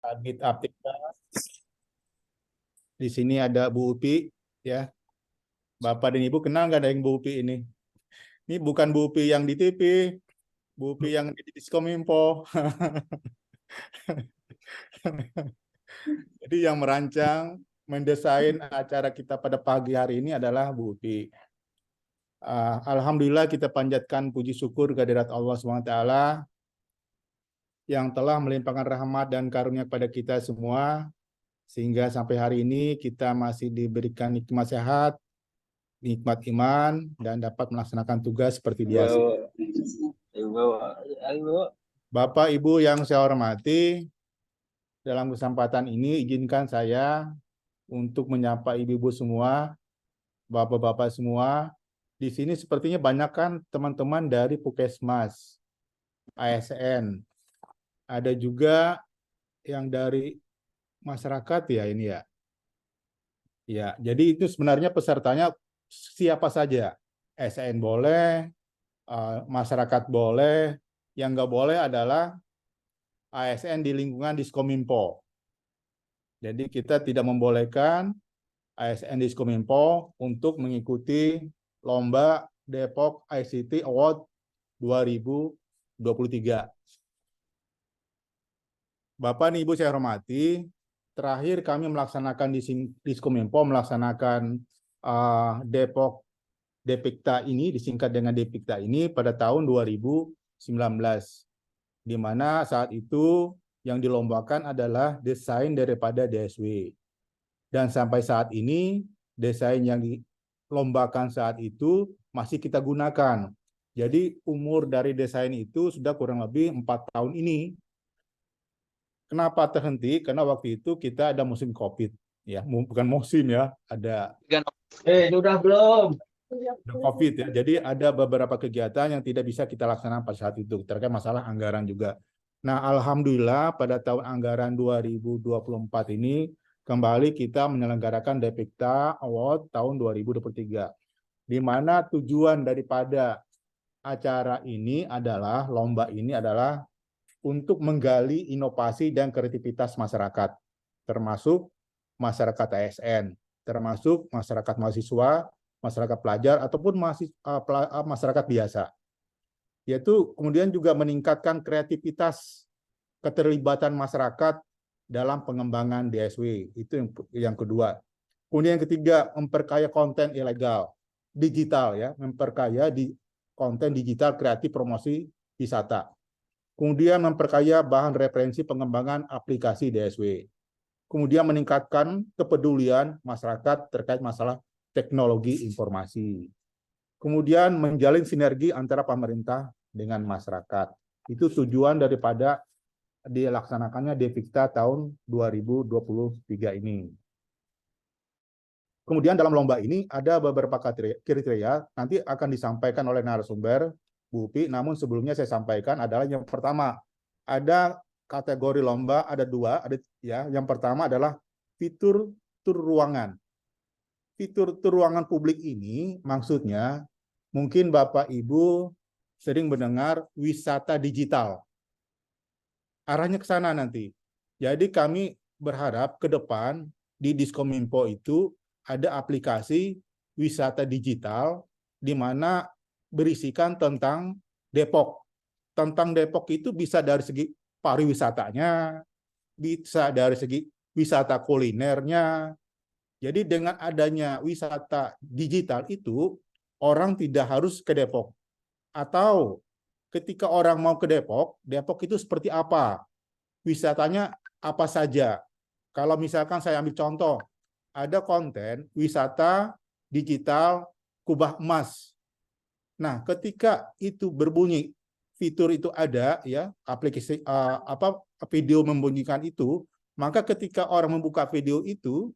Adit Aptika. Di sini ada Bu Upi, ya. Bapak dan Ibu kenal nggak dengan Bu Upi ini? Ini bukan Bu Upi yang di TV, Bu Upi yang di Diskominfo. Jadi yang merancang, mendesain acara kita pada pagi hari ini adalah Bu Upi. Alhamdulillah kita panjatkan puji syukur kehadirat Allah SWT yang telah melimpahkan rahmat dan karunia kepada kita semua, sehingga sampai hari ini kita masih diberikan nikmat sehat, nikmat iman, dan dapat melaksanakan tugas seperti biasa. Bapak Ibu yang saya hormati, dalam kesempatan ini izinkan saya untuk menyapa ibu-ibu semua, bapak-bapak semua. Di sini sepertinya banyak kan teman-teman dari Puskesmas, ASN. Ada juga yang dari masyarakat ya ini ya. Ya, jadi itu sebenarnya pesertanya siapa saja. ASN boleh, masyarakat boleh, yang nggak boleh adalah ASN di lingkungan Diskominfo. Jadi kita tidak membolehkan ASN Diskominfo untuk mengikuti lomba Depok ICT Award 2023. Bapak dan Ibu saya hormati, terakhir kami melaksanakan di Diskominfo melaksanakan Depok Depikta ini, disingkat dengan Depikta ini pada tahun 2019, di mana saat itu yang dilombakan adalah desain daripada DSW. Dan sampai saat ini, desain yang dilombakan saat itu masih kita gunakan. Jadi umur dari desain itu sudah kurang lebih 4 tahun ini. Kenapa terhenti? Karena waktu itu kita ada musim COVID. Ya, bukan musim ya, ada Udah belum? COVID ya. Jadi ada beberapa kegiatan yang tidak bisa kita laksanakan pada saat itu terkait masalah anggaran juga. Nah, alhamdulillah pada tahun anggaran 2024 ini kembali kita menyelenggarakan Depikta Award tahun 2023. Di mana tujuan daripada acara ini adalah lomba ini adalah untuk menggali inovasi dan kreativitas masyarakat, termasuk masyarakat ASN, termasuk masyarakat mahasiswa, masyarakat pelajar, ataupun masyarakat biasa. Yaitu kemudian juga meningkatkan kreativitas keterlibatan masyarakat dalam pengembangan DSW. Itu yang kedua. Kemudian yang ketiga, memperkaya konten ilegal, digital ya, memperkaya di konten digital kreatif promosi wisata. Kemudian memperkaya bahan referensi pengembangan aplikasi DSW. Kemudian meningkatkan kepedulian masyarakat terkait masalah teknologi informasi. Kemudian menjalin sinergi antara pemerintah dengan masyarakat. Itu tujuan daripada dilaksanakannya Depikta tahun 2023 ini. Kemudian dalam lomba ini ada beberapa kriteria, nanti akan disampaikan oleh narasumber Bu Upi, namun sebelumnya saya sampaikan adalah yang pertama, ada kategori lomba, ada dua, ada ya. Yang pertama adalah fitur tur ruangan. Fitur tur ruangan publik ini maksudnya mungkin Bapak Ibu sering mendengar wisata digital. Arahnya ke sana nanti. Jadi kami berharap ke depan di Diskominfo itu ada aplikasi wisata digital di mana berisikan tentang Depok. Tentang Depok itu bisa dari segi pariwisatanya, bisa dari segi wisata kulinernya. Jadi dengan adanya wisata digital itu, orang tidak harus ke Depok. Atau ketika orang mau ke Depok, Depok itu seperti apa? Wisatanya apa saja? Kalau misalkan saya ambil contoh, ada konten wisata digital Kubah Emas. Nah, ketika itu berbunyi, fitur itu ada ya, aplikasi video membunyikan itu, maka ketika orang membuka video itu,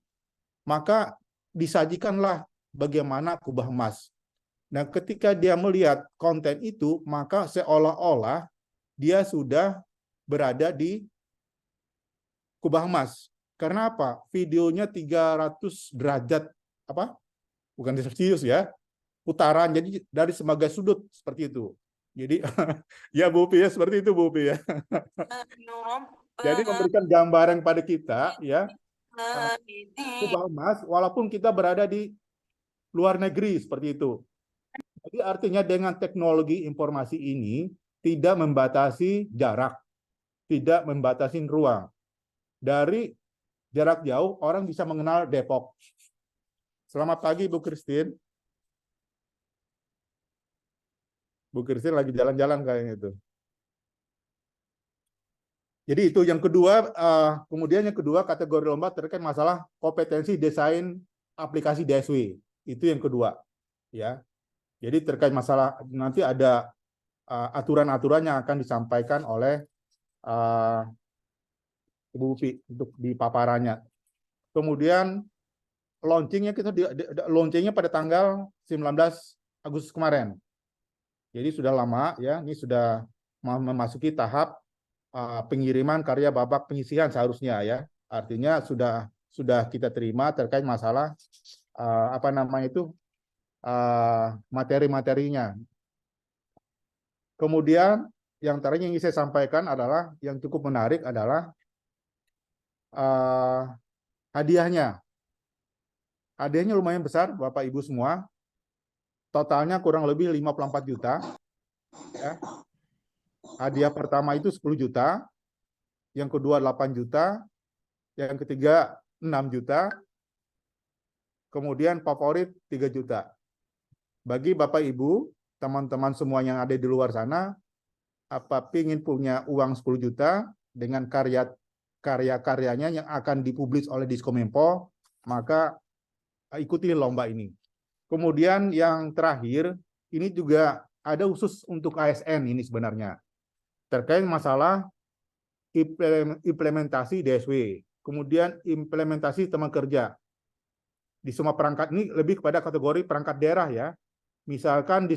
maka disajikanlah bagaimana Kubah Emas. Nah, ketika dia melihat konten itu, maka seolah-olah dia sudah berada di Kubah Emas. Karena apa? Videonya 300 derajat apa? Bukan Celcius ya. Putaran, jadi dari sebagai sudut seperti itu. Jadi ya Bu Upi ya, seperti itu Bu Upi ya. Jadi memberikan gambaran pada kita ya bahwa Mas, walaupun kita berada di luar negeri seperti itu. Jadi artinya dengan teknologi informasi ini tidak membatasi jarak, tidak membatasi ruang. Dari jarak jauh orang bisa mengenal Depok. Selamat pagi Bu Christine. Bu Christine lagi jalan-jalan kayaknya itu. Jadi itu yang kedua, kemudian yang kedua kategori lomba terkait masalah kompetensi desain aplikasi DSW. Itu yang kedua, ya. Jadi terkait masalah nanti ada aturan-aturan yang akan disampaikan oleh Ibu Upi untuk di paparannya. Kemudian launchingnya launchingnya pada tanggal 19 Agustus kemarin. Jadi sudah lama ya, ini sudah memasuki tahap pengiriman karya babak penyisihan seharusnya ya. Artinya sudah kita terima terkait masalah materi-materinya. Kemudian yang terakhir yang ingin saya sampaikan adalah yang cukup menarik adalah hadiahnya. Hadiahnya lumayan besar Bapak Ibu semua. Totalnya kurang lebih 54 juta. Ya. Hadiah pertama itu 10 juta, yang kedua 8 juta, yang ketiga 6 juta, kemudian favorit 3 juta. Bagi Bapak Ibu, teman-teman semua yang ada di luar sana, apa ingin punya uang 10 juta dengan karya-karyanya yang akan dipublis oleh Diskominfo, maka ikuti lomba ini. Kemudian yang terakhir, ini juga ada khusus untuk ASN ini sebenarnya. Terkait masalah implementasi DSW, kemudian implementasi teman kerja. Di semua perangkat ini lebih kepada kategori perangkat daerah ya. Misalkan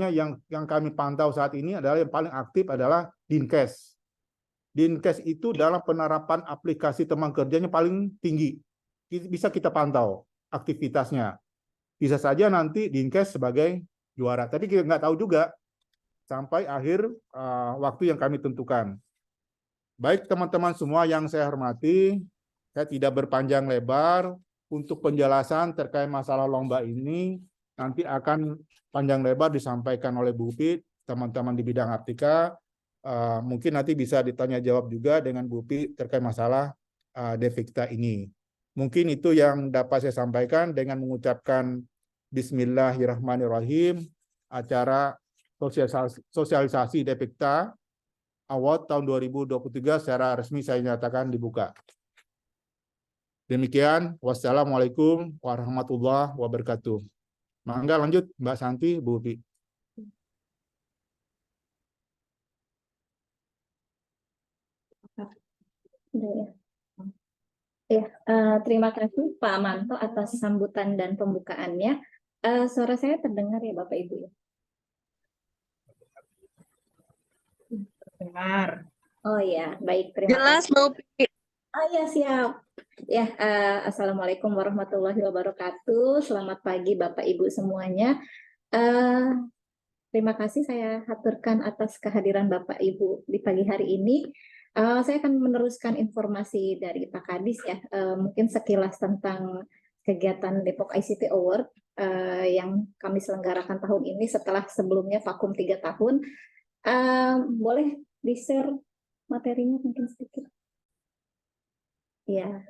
yang kami pantau saat ini adalah yang paling aktif adalah Dinkes. Dinkes itu dalam penerapan aplikasi teman kerjanya paling tinggi. Bisa kita pantau aktivitasnya. Bisa saja nanti Dinkes sebagai juara. Tapi kita nggak tahu juga sampai akhir waktu yang kami tentukan. Baik teman-teman semua yang saya hormati, saya tidak berpanjang lebar untuk penjelasan terkait masalah lomba ini. Nanti akan panjang lebar disampaikan oleh Bu Upi, teman-teman di bidang Aptika. Mungkin nanti bisa ditanya jawab juga dengan Bu Upi terkait masalah Devikta ini. Mungkin itu yang dapat saya sampaikan dengan mengucapkan Bismillahirrahmanirrahim. Acara sosialisasi Devikta Award tahun 2023 secara resmi saya nyatakan dibuka. Demikian, wassalamualaikum warahmatullahi wabarakatuh. Mangga lanjut Mbak Santi, Bu Upi. Terima kasih Pak Manto atas sambutan dan pembukaannya. Suara saya terdengar ya Bapak Ibu ya? Dengar. Oh ya, baik. Terima Jelas, kasih. Mbak Upi. Oh ya, siap. Ya, Assalamualaikum warahmatullahi wabarakatuh. Selamat pagi Bapak Ibu semuanya. Terima kasih saya haturkan atas kehadiran Bapak Ibu di pagi hari ini. Saya akan meneruskan informasi dari Pak Kadis ya, mungkin sekilas tentang kegiatan Depok ICT Award yang kami selenggarakan tahun ini setelah sebelumnya vakum 3 tahun. Boleh di-share materinya mungkin sedikit? Ya.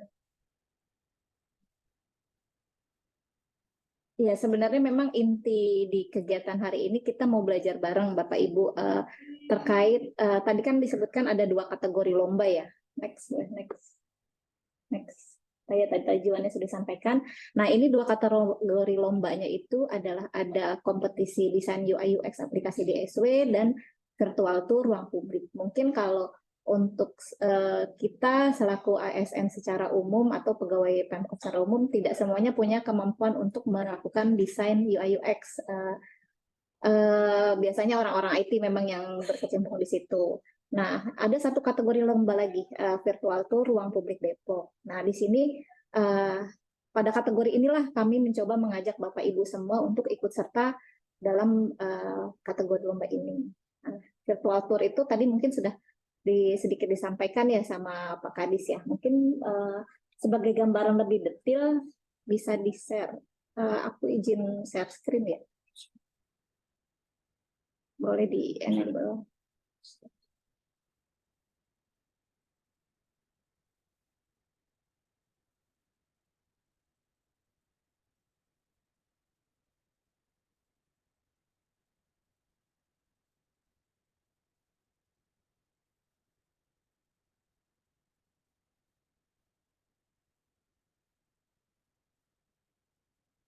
Ya, sebenarnya memang inti di kegiatan hari ini kita mau belajar bareng Bapak Ibu terkait tadi kan disebutkan ada 2 kategori lomba ya. Next. Saya tadi tujuannya sudah disampaikan. Nah, ini 2 kategori lombanya itu adalah ada kompetisi desain UI UX aplikasi DSW dan virtual tour ruang publik. Mungkin kalau untuk kita selaku ASN secara umum atau pegawai Pemkot secara umum tidak semuanya punya kemampuan untuk melakukan desain UI UX. Biasanya orang-orang IT memang yang berkecimpung di situ. Nah, ada 1 kategori lomba lagi, virtual tour ruang publik Depok. Nah, di sini pada kategori inilah kami mencoba mengajak Bapak Ibu semua untuk ikut serta dalam kategori lomba ini. Nah, virtual tour itu tadi mungkin sudah sedikit disampaikan ya sama Pak Kadis ya. Mungkin sebagai gambaran lebih detail bisa di-share. Aku izin share screen ya. Boleh di-enable.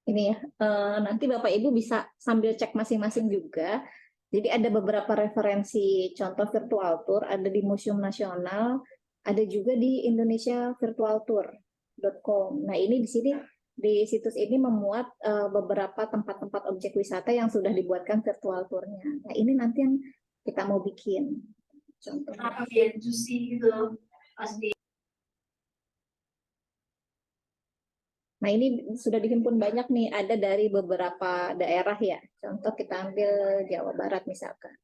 Ini ya, nanti Bapak Ibu bisa sambil cek masing-masing juga. Jadi ada beberapa referensi contoh virtual tour, ada di Museum Nasional, ada juga di indonesiavirtualtour.com. Nah ini di sini di situs ini memuat beberapa tempat-tempat objek wisata yang sudah dibuatkan virtual tournya. Nah ini nanti yang kita mau bikin. Contohnya. Gitu, pasti. Nah, ini sudah dihimpun banyak nih, ada dari beberapa daerah ya. Contoh kita ambil Jawa Barat misalkan.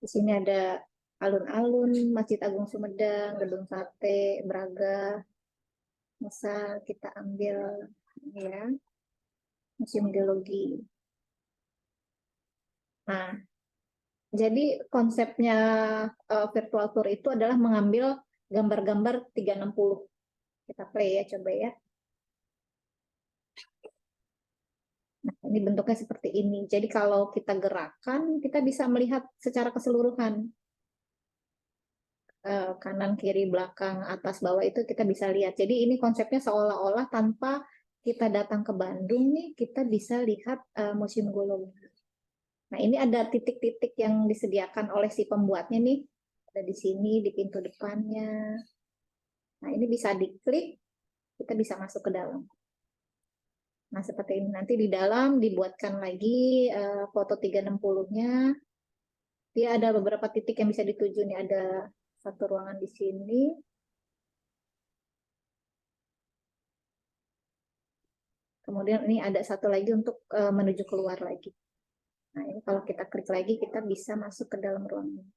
Di sini ada alun-alun, Masjid Agung Sumedang, Gedung Sate, Braga. Misal kita ambil ya, Museum Geologi. Nah, jadi konsepnya virtual tour itu adalah mengambil gambar-gambar 360. Kita play ya, coba ya. Nah, ini bentuknya seperti ini. Jadi kalau kita gerakan, kita bisa melihat secara keseluruhan. Kanan, kiri, belakang, atas, bawah itu kita bisa lihat. Jadi ini konsepnya seolah-olah tanpa kita datang ke Bandung nih, kita bisa lihat Museum Geologi. Nah, ini ada titik-titik yang disediakan oleh si pembuatnya nih. Ada di sini, di pintu depannya. Nah, ini bisa diklik, kita bisa masuk ke dalam. Nah, seperti ini. Nanti di dalam dibuatkan lagi foto 360-nya. Dia ada beberapa titik yang bisa dituju. Nih, ada satu ruangan di sini. Kemudian ini ada satu lagi untuk menuju keluar lagi. Nah, ini kalau kita klik lagi, kita bisa masuk ke dalam ruangan.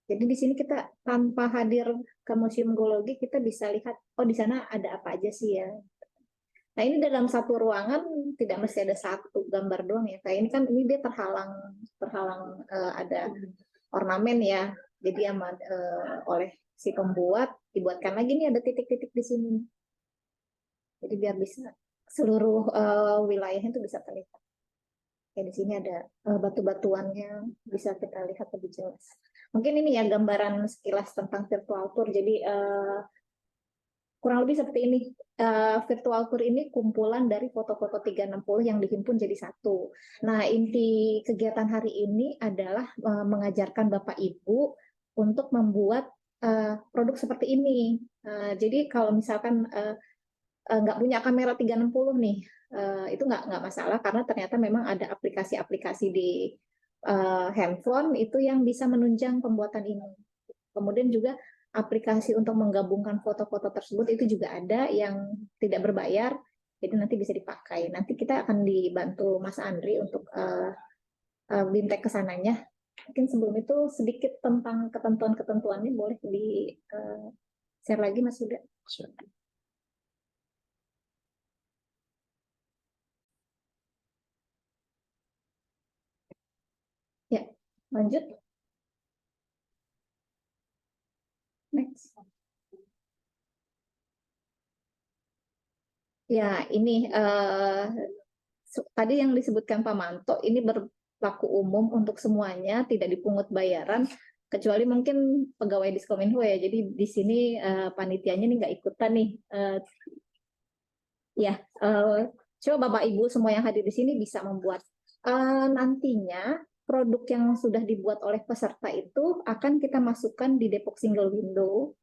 Jadi di sini kita tanpa hadir ke Museum Geologi, kita bisa lihat, oh di sana ada apa aja sih ya. Nah ini dalam satu ruangan tidak mesti ada satu gambar doang ya. Kayak ini kan ini dia terhalang ada ornamen ya. Jadi oleh si pembuat dibuatkan lagi nih ada titik-titik di sini. Jadi biar bisa seluruh wilayahnya itu bisa terlihat. Kayak di sini ada batu-batuannya bisa kita lihat lebih jelas. Mungkin ini ya gambaran sekilas tentang virtual tour. Jadi kurang lebih seperti ini. Virtual tour ini kumpulan dari foto-foto 360 yang dihimpun jadi satu. Nah, inti kegiatan hari ini adalah mengajarkan Bapak Ibu untuk membuat produk seperti ini. Jadi kalau misalkan nggak punya kamera 360 nih, itu nggak masalah karena ternyata memang ada aplikasi-aplikasi di handphone itu yang bisa menunjang pembuatan ini. Kemudian juga aplikasi untuk menggabungkan foto-foto tersebut itu juga ada yang tidak berbayar, jadi nanti bisa dipakai. Nanti kita akan dibantu Mas Andri untuk bintek ke sananya. Mungkin sebelum itu sedikit tentang ketentuan-ketentuannya boleh di share lagi Mas Yuda. Ya, lanjut. Next. Ya, ini tadi yang disebutkan Pak Manto, ini berlaku umum untuk semuanya, tidak dipungut bayaran, kecuali mungkin pegawai Diskominfo ya. Jadi di sini panitianya nih nggak ikutan nih. Coba Bapak Ibu semua yang hadir di sini bisa membuat. Nantinya produk yang sudah dibuat oleh peserta itu akan kita masukkan di Depok Single Window.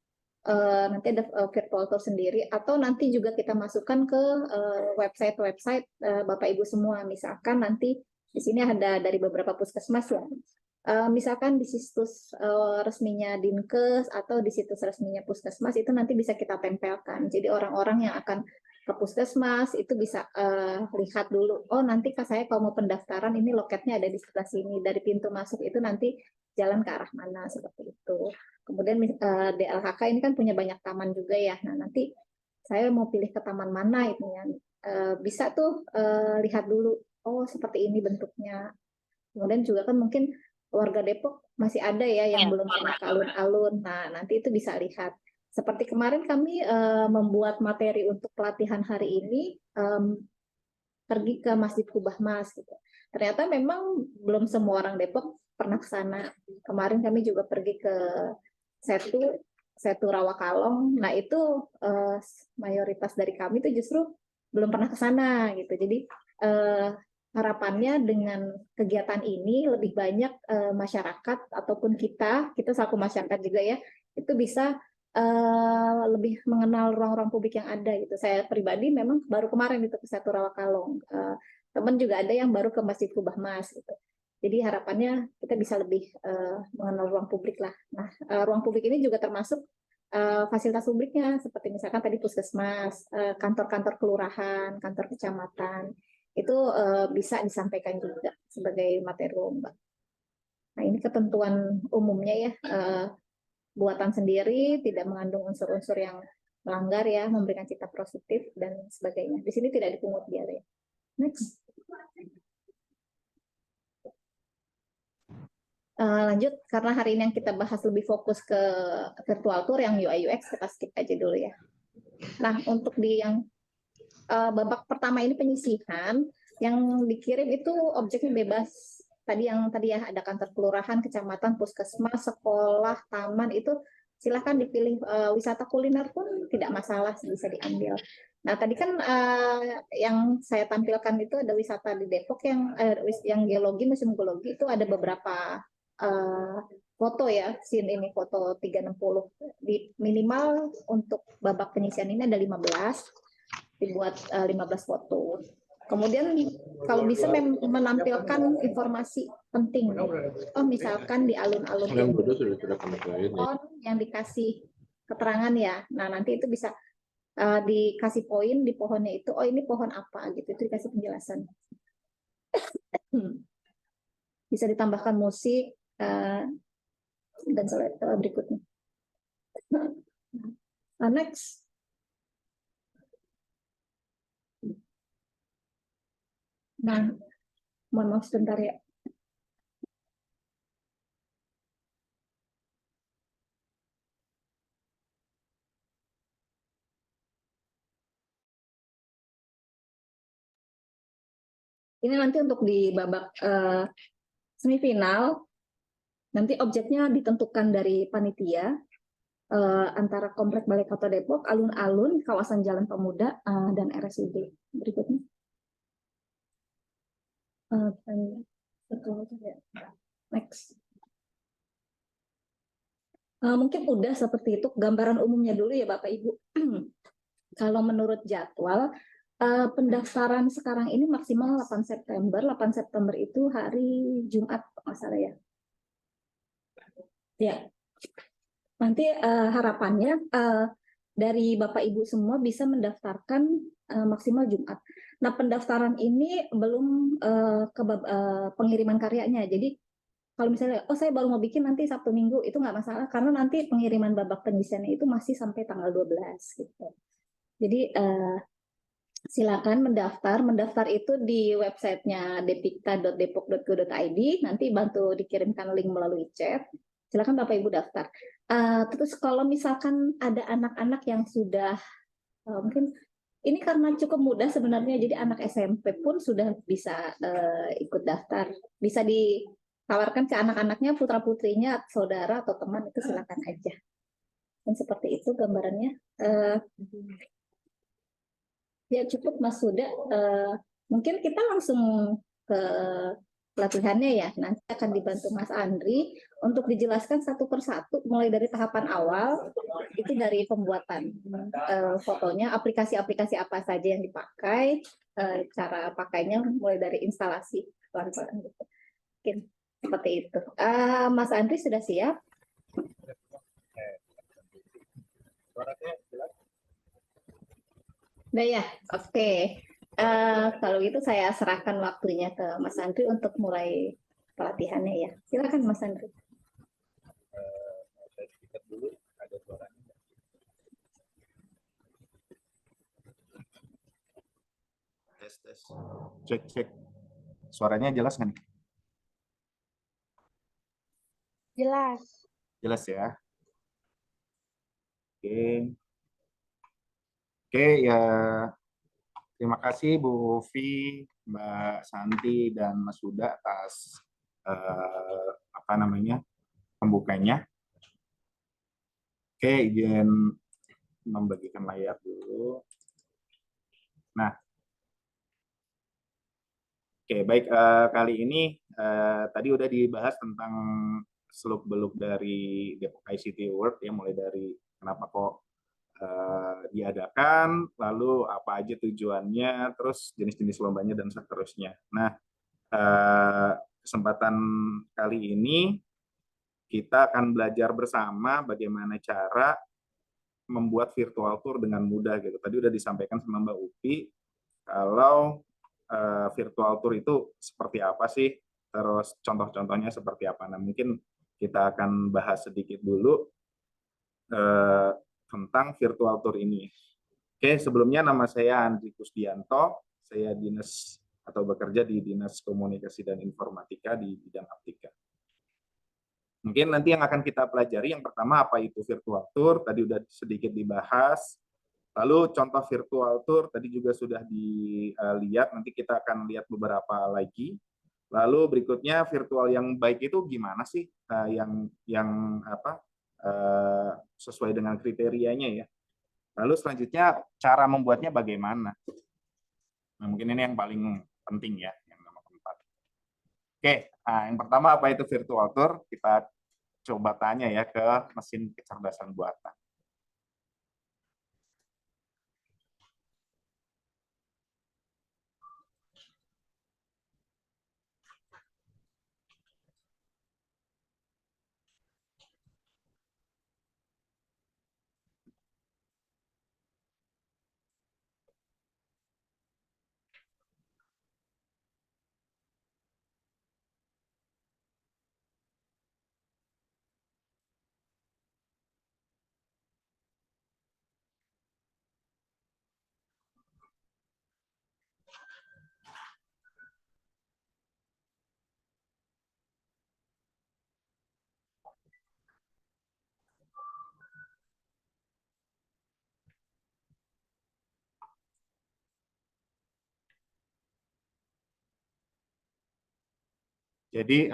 Nanti ada virtual tour sendiri atau nanti juga kita masukkan ke website Bapak Ibu semua. Misalkan nanti di sini ada dari beberapa puskesmas ya. Misalkan di situs resminya Dinkes atau di situs resminya puskesmas itu nanti bisa kita tempelkan. Jadi orang-orang yang akan ke puskesmas itu bisa lihat dulu. Oh nanti saya kalau mau pendaftaran ini loketnya ada di sebelah sini. Dari pintu masuk itu nanti jalan ke arah mana seperti itu. Kemudian DLHK ini kan punya banyak taman juga ya. Nah nanti saya mau pilih ke taman mana itu ya. Bisa tuh lihat dulu. Oh seperti ini bentuknya. Kemudian juga kan mungkin warga Depok masih ada ya yang belum pernah ke alun-alun. Nah nanti itu bisa lihat. Seperti kemarin kami membuat materi untuk pelatihan hari ini, pergi ke Masjid Kubah Mas. Gitu. Ternyata memang belum semua orang Depok pernah ke sana. Kemarin kami juga pergi ke Setu Rawakalong. Nah itu mayoritas dari kami itu justru belum pernah ke sana. Gitu. Jadi harapannya dengan kegiatan ini lebih banyak masyarakat ataupun kita selaku masyarakat juga ya, itu bisa lebih mengenal ruang-ruang publik yang ada gitu. Saya pribadi memang baru kemarin itu ke Setu Rawakalong. Teman juga ada yang baru ke Masjid Kubah Mas gitu. Jadi harapannya kita bisa lebih mengenal ruang publik lah. Nah, ruang publik ini juga termasuk fasilitas publiknya seperti misalkan tadi puskesmas, kantor-kantor kelurahan, kantor kecamatan. Itu bisa disampaikan juga sebagai materi lomba. Nah, ini ketentuan umumnya ya. Buatan sendiri, tidak mengandung unsur-unsur yang melanggar ya, memberikan cita positif dan sebagainya. Di sini tidak dipungut biaya. Next. Lanjut, karena hari ini yang kita bahas lebih fokus ke virtual tour yang UI UX, kita skip aja dulu ya. Nah, untuk di yang babak pertama ini penyisihan, yang dikirim itu objeknya bebas. Tadi ya ada kantor kelurahan, kecamatan, puskesmas, sekolah, taman, itu silahkan dipilih. Wisata kuliner pun tidak masalah, bisa diambil. Nah tadi kan yang saya tampilkan itu ada wisata di Depok yang geologi, museum geologi itu ada beberapa foto ya, scene ini foto 360. Di minimal untuk babak penyisihan ini ada 15, dibuat 15 foto. Kemudian kalau bisa menampilkan informasi penting. Oh misalkan di alun-alun yang dikasih keterangan ya. Nah nanti itu bisa dikasih poin di pohonnya itu. Oh ini pohon apa gitu. Itu dikasih penjelasan. Bisa ditambahkan musik dan berikutnya. Next. Nah, mohon maaf sebentar ya. Ini nanti untuk di babak semifinal, nanti objeknya ditentukan dari panitia antara Komplek Balai Kota Depok, alun-alun, kawasan Jalan Pemuda, dan RSUD. Berikutnya. Next. Mungkin udah seperti itu gambaran umumnya dulu ya Bapak Ibu. Kalau menurut jadwal, pendaftaran sekarang ini maksimal 8 September. 8 September itu hari Jumat, kalau salah ya. Ya. Nanti harapannya dari Bapak Ibu semua bisa mendaftarkan maksimal Jumat. Nah, pendaftaran ini belum ke pengiriman karyanya. Jadi kalau misalnya, oh saya baru mau bikin nanti Sabtu Minggu, itu nggak masalah, karena nanti pengiriman babak penyisiannya itu masih sampai tanggal 12. Gitu. Jadi silakan mendaftar. Mendaftar itu di websitenya depikta.depok.go.id, nanti bantu dikirimkan link melalui chat. Silakan Bapak Ibu daftar. Terus kalau misalkan ada anak-anak yang sudah mungkin ini karena cukup mudah sebenarnya, jadi anak SMP pun sudah bisa ikut daftar. Bisa ditawarkan ke anak-anaknya, putra-putrinya, saudara atau teman, itu silakan aja. Dan seperti itu gambarannya. Ya cukup Mas Huda. Mungkin kita langsung ke pelatihannya ya. Nanti akan dibantu Mas Andri untuk dijelaskan satu persatu, mulai dari tahapan awal, itu dari pembuatan fotonya, aplikasi-aplikasi apa saja yang dipakai, cara pakainya, mulai dari instalasi pelan-pelan gitu. Mungkin seperti itu. Mas Andri sudah siap? Udah ya, oke. Kalau gitu saya serahkan waktunya ke Mas Andri untuk mulai pelatihannya ya. Silakan Mas Andri. Saya speaker dulu, ada suaranya. Tes, tes. Cek, cek. Suaranya jelas nggak nih? Jelas. Jelas ya. Oke. Oke, ya. Terima kasih Bu Vi, Mbak Santi, dan Mas Huda atas apa namanya pembukanya. Oke, izin membagikan layar dulu. Nah, oke, baik, kali ini tadi udah dibahas tentang seluk-beluk dari Depok ICT Award ya, mulai dari kenapa kok diadakan, lalu apa aja tujuannya, terus jenis-jenis lombanya dan seterusnya. Nah, kesempatan kali ini kita akan belajar bersama bagaimana cara membuat virtual tour dengan mudah gitu. Tadi udah disampaikan sama Mbak Upi kalau virtual tour itu seperti apa sih, terus contoh-contohnya seperti apa. Nah, mungkin kita akan bahas sedikit dulu tentang virtual tour ini. Oke, sebelumnya nama saya Andri Kusdianto, saya dinas atau bekerja di Dinas Komunikasi dan Informatika di bidang Aptika. Mungkin nanti yang akan kita pelajari yang pertama apa itu virtual tour, tadi udah sedikit dibahas. Lalu contoh virtual tour tadi juga sudah dilihat, nanti kita akan lihat beberapa lagi. Lalu berikutnya virtual yang baik itu gimana sih, yang apa sesuai dengan kriterianya ya. Lalu selanjutnya cara membuatnya bagaimana. Nah, mungkin ini yang paling penting ya, yang nomor 4. Oke, nah, yang pertama apa itu virtual tour? Kita coba tanya ya ke mesin kecerdasan buatan. Jadi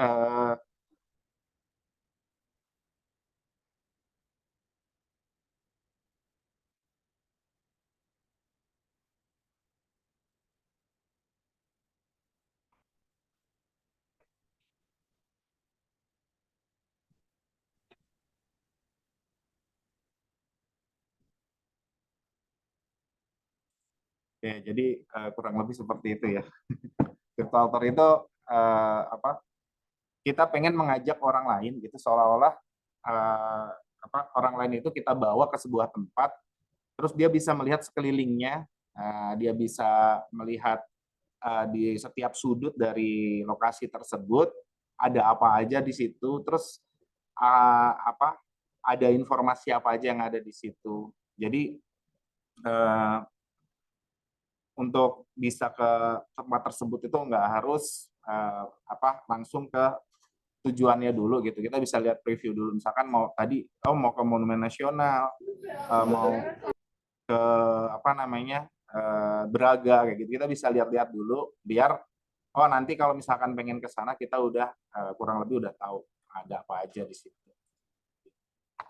ya, jadi kurang lebih seperti itu ya. Virtual tour itu apa? Kita pengen mengajak orang lain gitu seolah-olah apa orang lain itu kita bawa ke sebuah tempat, terus dia bisa melihat sekelilingnya, dia bisa melihat di setiap sudut dari lokasi tersebut ada apa aja di situ, terus apa ada informasi apa aja yang ada di situ. Jadi untuk bisa ke tempat tersebut itu nggak harus apa langsung ke tujuannya dulu gitu. Kita bisa lihat preview dulu. Misalkan mau tadi mau ke Monumen Nasional, mau ke apa namanya Braga kayak gitu. Kita bisa lihat-lihat dulu biar nanti kalau misalkan pengen ke sana kita udah kurang lebih udah tahu ada apa aja di situ.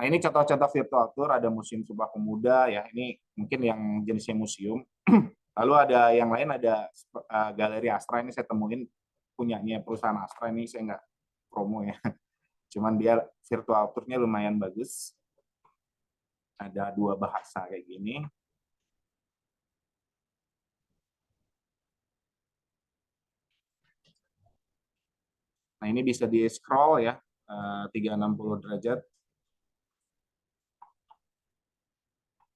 Nah, ini contoh-contoh virtual tour, ada Museum Sumpah Pemuda ya. Ini mungkin yang jenisnya museum. Lalu ada yang lain, ada Galeri Astra, ini saya temuin punyanya perusahaan Astra, ini saya nggak promo ya. Cuman dia virtual tour-nya lumayan bagus. Ada 2 bahasa kayak gini. Nah, ini bisa di-scroll ya, 360 derajat.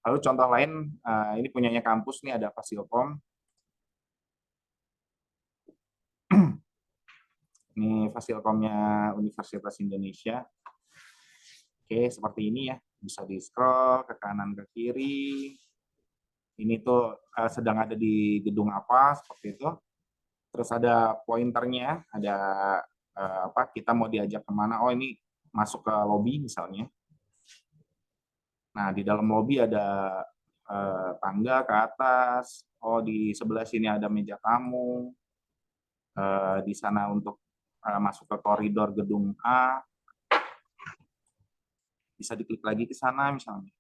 Lalu contoh lain, ini punyanya kampus nih, ada Fasilkom. Ini Fasilkomnya Universitas Indonesia. Oke, seperti ini ya. Bisa di-scroll ke kanan ke kiri. Ini tuh sedang ada di gedung apa, seperti itu. Terus ada pointernya, ada apa, kita mau diajak kemana. Oh, ini masuk ke lobby misalnya. Nah, di dalam lobby ada tangga ke atas. Oh, di sebelah sini ada meja tamu. Di sana untuk masuk ke koridor gedung A. Bisa diklik lagi ke sana misalnya.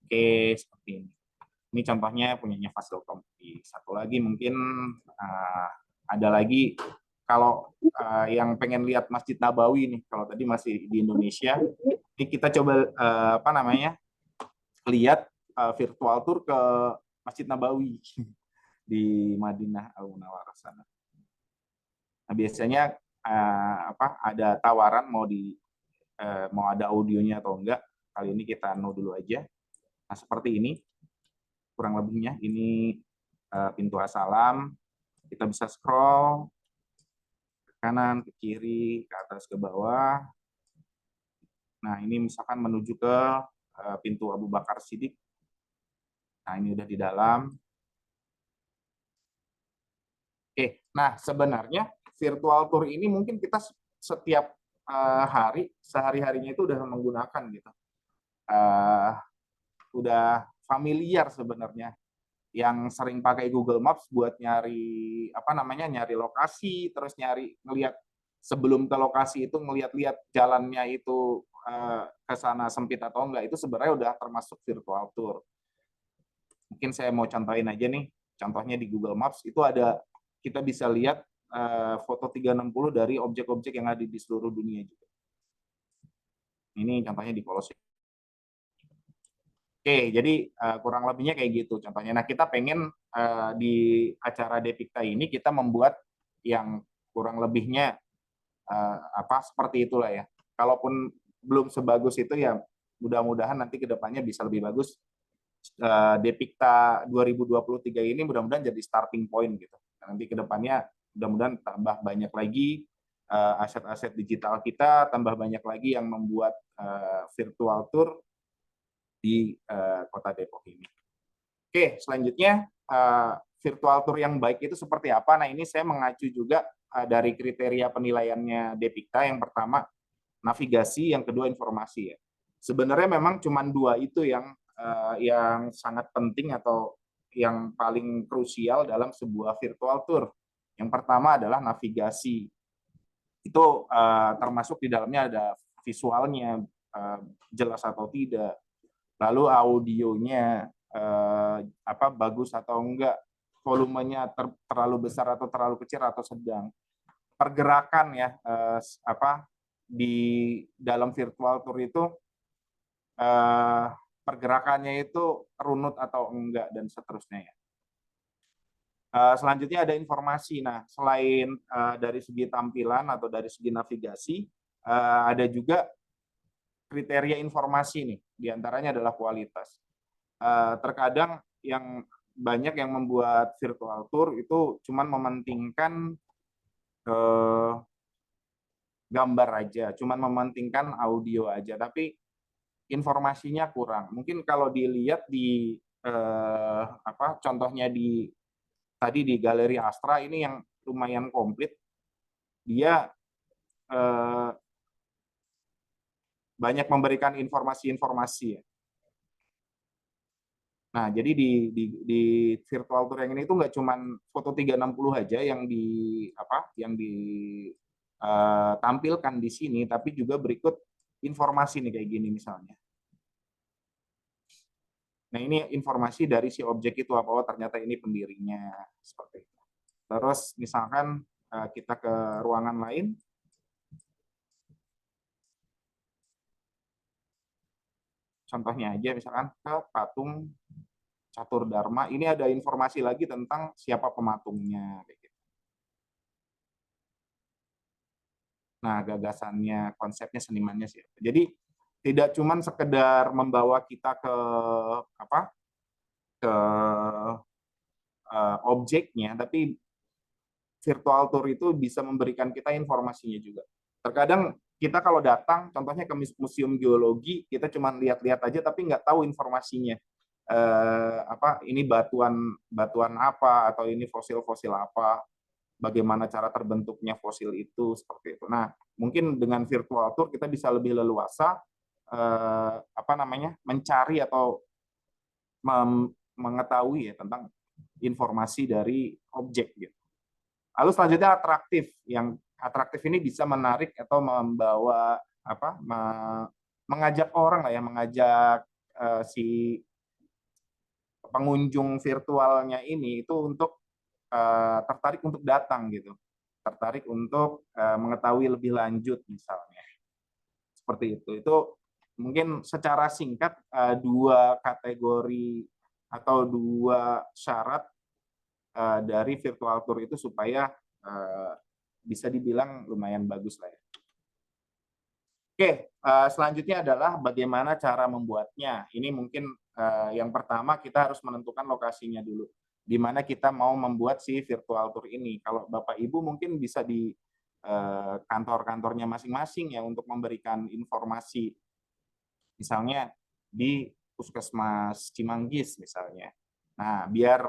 Oke, seperti ini. Ini contohnya punyanya Fasilkom. Satu lagi mungkin ada lagi, kalau yang pengen lihat Masjid Nabawi nih, kalau tadi masih di Indonesia, ini kita coba apa namanya, lihat virtual tour ke Masjid Nabawi di Madinah Al-Munawwarah sana. Nah, biasanya apa, ada tawaran mau ada audionya atau enggak. Kali ini kita no dulu aja. Nah, seperti ini kurang lebihnya. Ini pintu As-Salam. Kita bisa scroll ke kanan, ke kiri, ke atas, ke bawah. Nah, ini misalkan menuju ke pintu Abu Bakar Siddiq. Nah, ini udah di dalam. Oke, nah sebenarnya virtual tour ini mungkin kita setiap hari, sehari-harinya itu udah menggunakan gitu. Udah familiar sebenarnya. Yang sering pakai Google Maps buat nyari apa namanya, nyari lokasi, terus nyari ngelihat sebelum ke lokasi itu ngelihat-lihat jalannya itu ke sana sempit atau enggak, itu sebenarnya udah termasuk virtual tour. Mungkin saya mau contohin aja nih, contohnya di Google Maps itu ada, kita bisa lihat foto 360 dari objek-objek yang ada di seluruh dunia juga. Ini contohnya di Kolose. Oke, jadi kurang lebihnya kayak gitu contohnya. Nah, kita pengen di acara Depikta ini kita membuat yang kurang lebihnya apa seperti itulah ya. Kalaupun belum sebagus itu ya, mudah-mudahan nanti kedepannya bisa lebih bagus. Depikta 2023 ini mudah-mudahan jadi starting point gitu. Nanti kedepannya mudah-mudahan tambah banyak lagi aset-aset digital kita, tambah banyak lagi yang membuat virtual tour di Kota Depok ini. Oke, selanjutnya virtual tour yang baik itu seperti apa? Nah, ini saya mengacu juga dari kriteria penilaiannya Depikta. Yang pertama navigasi, yang kedua informasi ya. Sebenarnya memang cuma dua itu yang sangat penting atau yang paling krusial dalam sebuah virtual tour. Yang pertama adalah navigasi. Itu termasuk di dalamnya ada visualnya jelas atau tidak. Lalu audionya apa bagus atau enggak, volumenya terlalu besar atau terlalu kecil atau sedang. Pergerakan ya apa di dalam virtual tour itu pergerakannya itu runut atau enggak dan seterusnya ya. Selanjutnya ada informasi. Nah, selain dari segi tampilan atau dari segi navigasi, ada juga kriteria informasi nih, diantaranya adalah kualitas. Terkadang yang banyak yang membuat virtual tour itu cuman mementingkan gambar aja, cuman mementingkan audio aja, tapi informasinya kurang. Mungkin kalau dilihat di apa contohnya tadi di Galeri Astra ini yang lumayan komplit, dia banyak memberikan informasi-informasi ya. Nah, jadi di virtual tour yang ini itu nggak cuma foto 360 aja yang ditampilkan di sini, tapi juga berikut informasi nih kayak gini misalnya. Nah, ini informasi dari si objek itu apa, oh ternyata ini pendirinya seperti itu. Terus misalkan kita ke ruangan lain. Contohnya aja misalkan ke patung Catur Dharma, ini ada informasi lagi tentang siapa pematungnya. Nah, gagasannya, konsepnya, senimannya siapa. Jadi tidak cuman sekedar membawa kita ke apa ke objeknya, tapi virtual tour itu bisa memberikan kita informasinya juga. Terkadang kita kalau datang, contohnya ke museum geologi, kita cuma lihat-lihat aja tapi nggak tahu informasinya. Ini batuan apa, atau ini fosil-fosil apa, bagaimana cara terbentuknya fosil itu, seperti itu. Nah, mungkin dengan virtual tour kita bisa lebih leluasa mencari atau mengetahui ya tentang informasi dari objek gitu. Lalu selanjutnya atraktif. Yang atraktif ini bisa menarik atau membawa mengajak orang lah ya, mengajak si pengunjung virtualnya ini itu untuk tertarik untuk datang gitu. Tertarik untuk mengetahui lebih lanjut misalnya. Seperti itu. Itu mungkin secara singkat dua kategori atau dua syarat dari virtual tour itu supaya bisa dibilang lumayan bagus lah ya. Oke, selanjutnya adalah bagaimana cara membuatnya. Ini mungkin yang pertama kita harus menentukan lokasinya dulu. Di mana kita mau membuat si virtual tour ini. Kalau Bapak Ibu mungkin bisa di kantor-kantornya masing-masing ya untuk memberikan informasi. Misalnya di Puskesmas Cimanggis misalnya. Nah, biar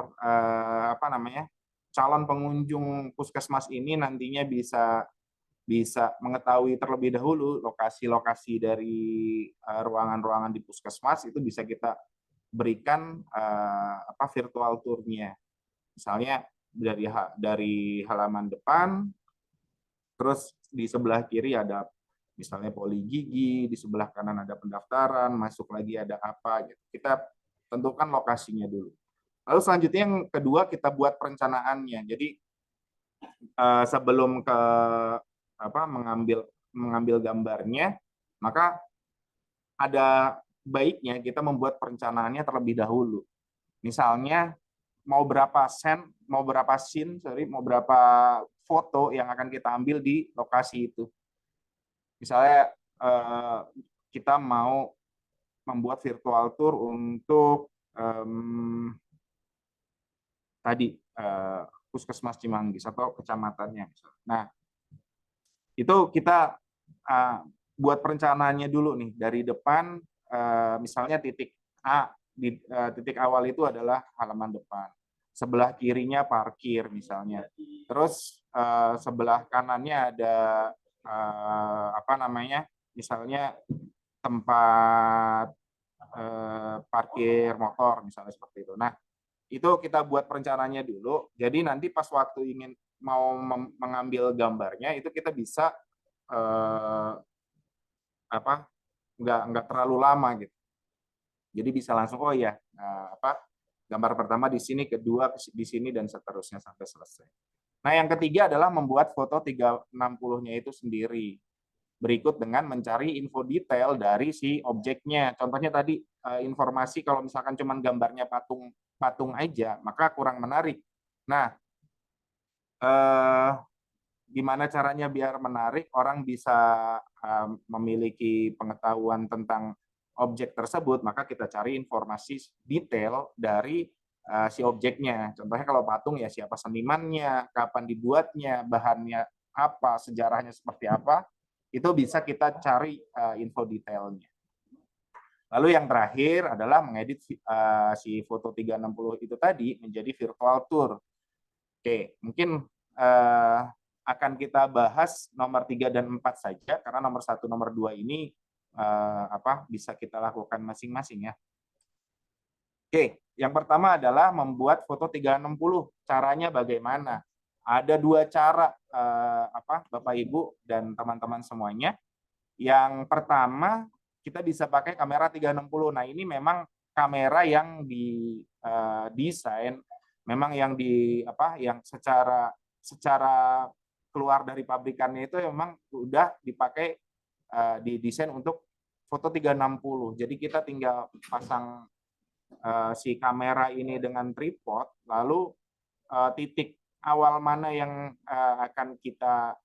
calon pengunjung puskesmas ini nantinya bisa mengetahui terlebih dahulu lokasi-lokasi dari ruangan-ruangan di puskesmas, itu bisa kita berikan virtual tour-nya. Misalnya dari halaman depan, terus di sebelah kiri ada misalnya poli gigi, di sebelah kanan ada pendaftaran, masuk lagi ada apa gitu. Kita tentukan lokasinya dulu. Lalu selanjutnya yang kedua kita buat perencanaannya. Jadi sebelum mengambil gambarnya, maka ada baiknya kita membuat perencanaannya terlebih dahulu. Misalnya mau berapa foto yang akan kita ambil di lokasi itu. Misalnya kita mau membuat virtual tour untuk Puskesmas Cimanggis atau kecamatannya. Nah, itu kita buat perencanaannya dulu nih dari depan. Misalnya titik A, titik awal itu adalah halaman depan. Sebelah kirinya parkir misalnya. Terus sebelah kanannya ada misalnya tempat parkir motor misalnya seperti itu. Nah, itu kita buat perencanaannya dulu. Jadi nanti pas waktu ingin mau mengambil gambarnya itu kita bisa nggak terlalu lama gitu. Jadi bisa langsung gambar pertama di sini, kedua di sini dan seterusnya sampai selesai. Nah, yang ketiga adalah membuat foto 360-nya itu sendiri. Berikut dengan mencari info detail dari si objeknya. Contohnya tadi informasi kalau misalkan cuma gambarnya patung aja, maka kurang menarik. Nah, gimana caranya biar menarik, orang bisa memiliki pengetahuan tentang objek tersebut, maka kita cari informasi detail dari si objeknya. Contohnya kalau patung ya siapa senimannya, kapan dibuatnya, bahannya apa, sejarahnya seperti apa, itu bisa kita cari info detailnya. Lalu yang terakhir adalah mengedit si foto 360 itu tadi menjadi virtual tour. Oke, mungkin akan kita bahas nomor 3 dan 4 saja, karena nomor 1, nomor 2 ini bisa kita lakukan masing-masing ya. Oke, yang pertama adalah membuat foto 360. Caranya bagaimana? Ada 2 cara, Bapak Ibu dan teman-teman semuanya. Yang pertama, kita bisa pakai kamera 360. Nah, ini memang kamera yang didesain, memang yang secara keluar dari pabrikannya itu memang udah dipakai didesain untuk foto 360. Jadi kita tinggal pasang si kamera ini dengan tripod, lalu titik awal mana yang akan kita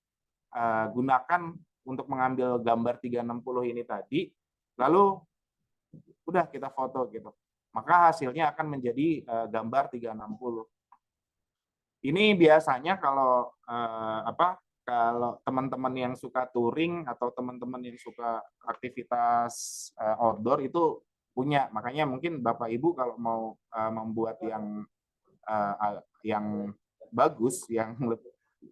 gunakan untuk mengambil gambar 360 ini tadi, lalu udah kita foto gitu. Maka hasilnya akan menjadi gambar 360. Ini biasanya kalau kalau teman-teman yang suka touring atau teman-teman yang suka aktivitas outdoor itu punya. Makanya mungkin Bapak Ibu kalau mau membuat yang bagus, yang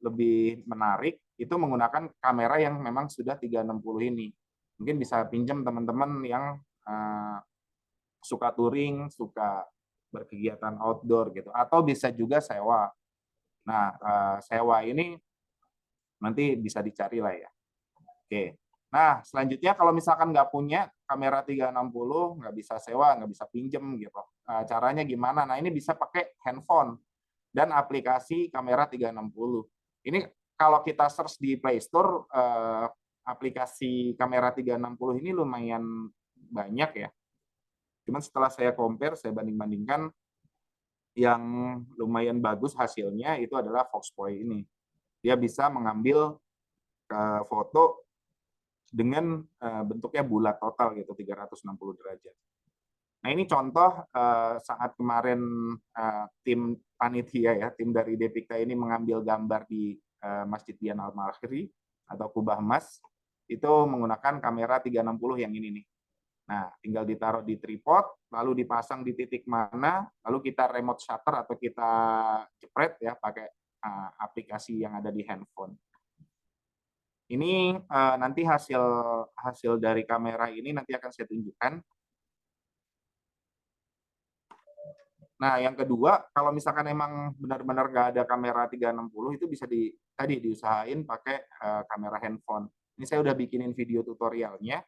lebih menarik, itu menggunakan kamera yang memang sudah 360 ini. Mungkin bisa pinjam teman-teman yang suka touring, suka berkegiatan outdoor gitu, atau bisa juga sewa. Nah, sewa ini nanti bisa dicari lah ya. Oke. Nah, selanjutnya kalau misalkan nggak punya kamera 360, nggak bisa sewa, nggak bisa pinjem gitu. Caranya gimana? Nah, ini bisa pakai handphone dan aplikasi kamera 360. Ini kalau kita search di Play Store, aplikasi kamera 360 ini lumayan banyak ya. Cuman setelah saya compare, saya banding-bandingkan, yang lumayan bagus hasilnya itu adalah Foxpoint ini. Dia bisa mengambil foto dengan bentuknya bulat total gitu, 360 derajat. Nah, ini contoh saat kemarin tim panitia ya, tim dari Depikta ini mengambil gambar di Masjid Dian Al-Maghri atau Kubah Mas, itu menggunakan kamera 360 yang ini nih. Nah, tinggal ditaruh di tripod, lalu dipasang di titik mana, lalu kita remote shutter atau kita jepret ya pakai aplikasi yang ada di handphone. Ini nanti hasil dari kamera ini nanti akan saya tunjukkan. Nah, yang kedua, kalau misalkan emang benar-benar nggak ada kamera 360, itu bisa tadi diusahain pakai kamera handphone. Ini saya udah bikinin video tutorialnya.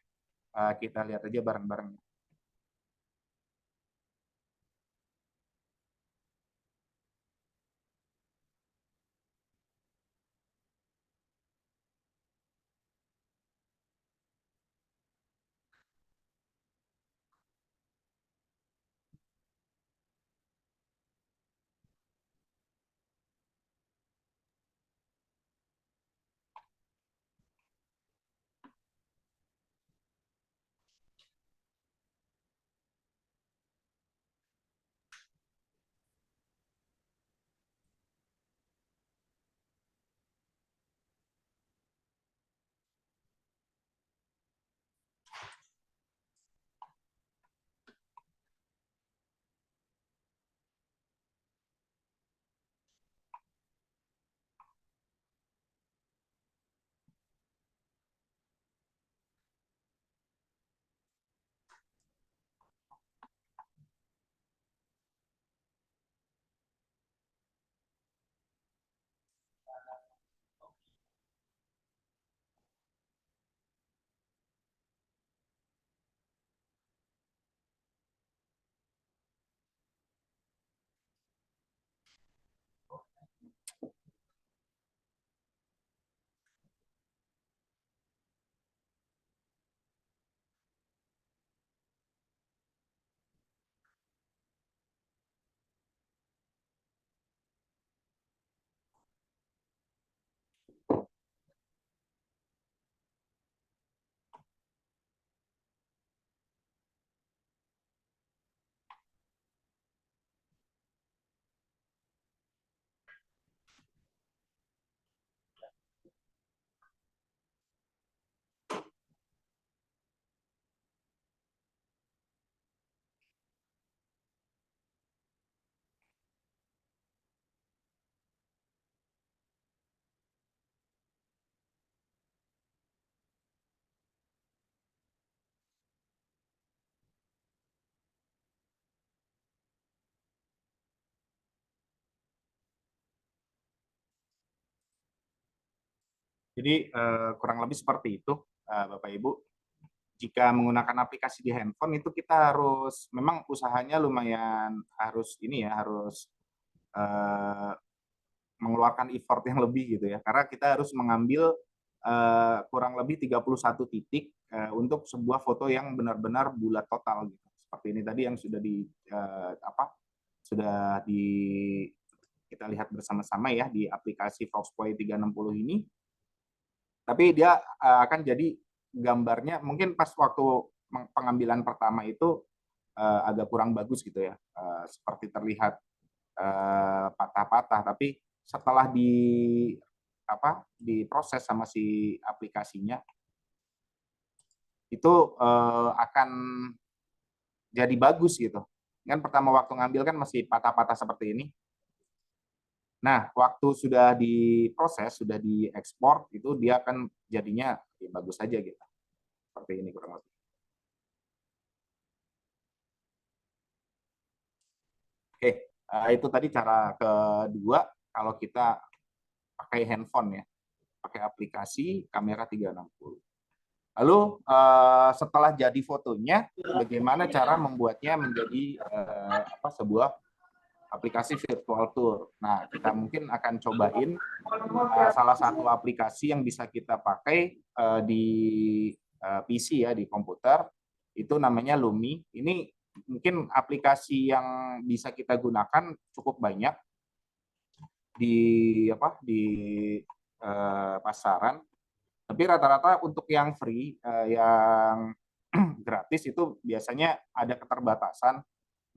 Kita lihat aja bareng-bareng. Jadi kurang lebih seperti itu, Bapak Ibu. Jika menggunakan aplikasi di handphone itu kita harus, memang usahanya lumayan harus mengeluarkan effort yang lebih gitu ya. Karena kita harus mengambil kurang lebih 31 titik untuk sebuah foto yang benar-benar bulat total gitu. Seperti ini tadi yang kita lihat bersama-sama ya di aplikasi Foxpoint 360 ini. Tapi dia akan jadi gambarnya mungkin pas waktu pengambilan pertama itu agak kurang bagus gitu ya, seperti terlihat patah-patah, tapi setelah diproses sama si aplikasinya itu akan jadi bagus gitu. Kan pertama waktu ngambil kan masih patah-patah seperti ini. Nah, waktu sudah diproses, sudah diekspor, itu dia akan jadinya ya bagus aja gitu. Seperti ini kurang lebih. Oke, itu tadi cara kedua kalau kita pakai handphone ya, pakai aplikasi kamera 360. Lalu setelah jadi fotonya, bagaimana cara membuatnya menjadi sebuah aplikasi virtual tour. Nah, kita mungkin akan cobain salah satu aplikasi yang bisa kita pakai di PC ya, di komputer, itu namanya Lumi. Ini mungkin aplikasi yang bisa kita gunakan cukup banyak di pasaran. Tapi rata-rata untuk yang free, yang gratis itu biasanya ada keterbatasan,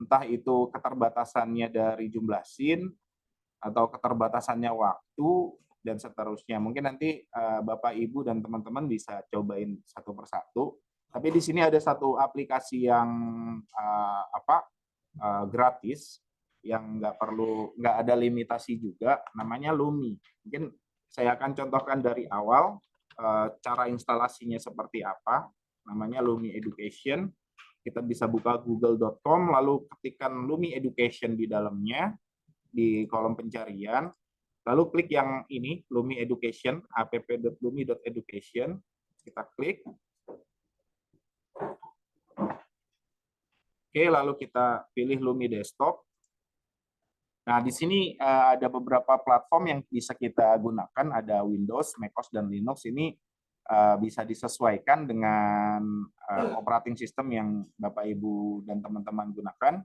entah itu keterbatasannya dari jumlah scene atau keterbatasannya waktu dan seterusnya. Mungkin nanti Bapak, Ibu, dan teman-teman bisa cobain satu persatu. Tapi di sini ada satu aplikasi yang gratis, yang nggak ada limitasi juga, namanya Lumi. Mungkin saya akan contohkan dari awal cara instalasinya seperti apa. Namanya Lumi Education. Kita bisa buka google.com, lalu ketikkan Lumi Education di dalamnya, di kolom pencarian, lalu klik yang ini, Lumi Education, app.lumi.education, kita klik. Oke, lalu kita pilih Lumi Desktop. Nah, di sini ada beberapa platform yang bisa kita gunakan, ada Windows, macOS, dan Linux. Ini bisa disesuaikan dengan operating system yang Bapak, Ibu, dan teman-teman gunakan.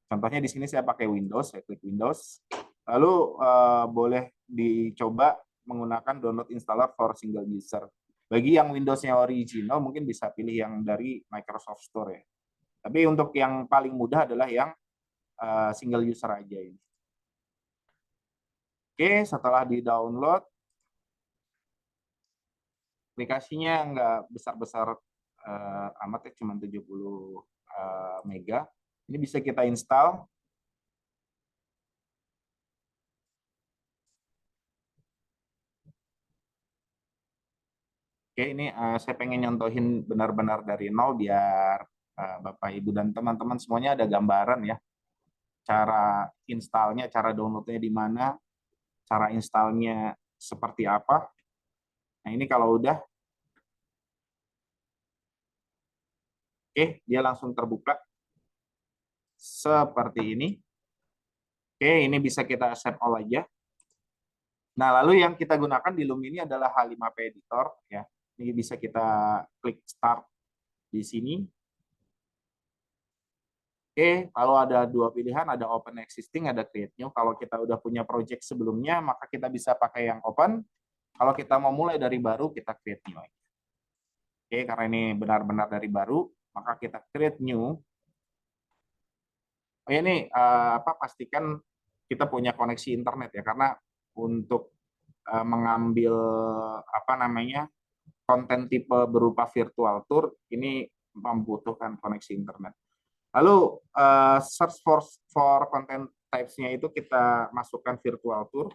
Contohnya di sini saya pakai Windows, saya klik Windows. Lalu boleh dicoba menggunakan download installer for single user. Bagi yang Windows-nya original, mungkin bisa pilih yang dari Microsoft Store ya. Tapi untuk yang paling mudah adalah yang single user aja ini. Oke, setelah di-download, aplikasinya nggak besar-besar amat ya, cuma 70 mega. Ini bisa kita install. Oke, ini saya pengen nyontohin benar-benar dari nol biar Bapak, Ibu, dan teman-teman semuanya ada gambaran ya. Cara installnya, cara downloadnya di mana, cara installnya seperti apa. Nah, ini kalau udah, oke, dia langsung terbuka seperti ini. Oke, ini bisa kita accept all aja. Nah, lalu yang kita gunakan di Lumi ini adalah H5P Editor ya. Ini bisa kita klik start di sini. Oke, kalau ada dua pilihan, ada open existing, ada create new. Kalau kita udah punya project sebelumnya, maka kita bisa pakai yang open. Kalau kita mau mulai dari baru, kita create new. Oke, karena ini benar-benar dari baru, maka kita create new. Oh ini pastikan kita punya koneksi internet ya, karena untuk mengambil konten tipe berupa virtual tour ini membutuhkan koneksi internet. Lalu search for content types-nya itu kita masukkan virtual tour.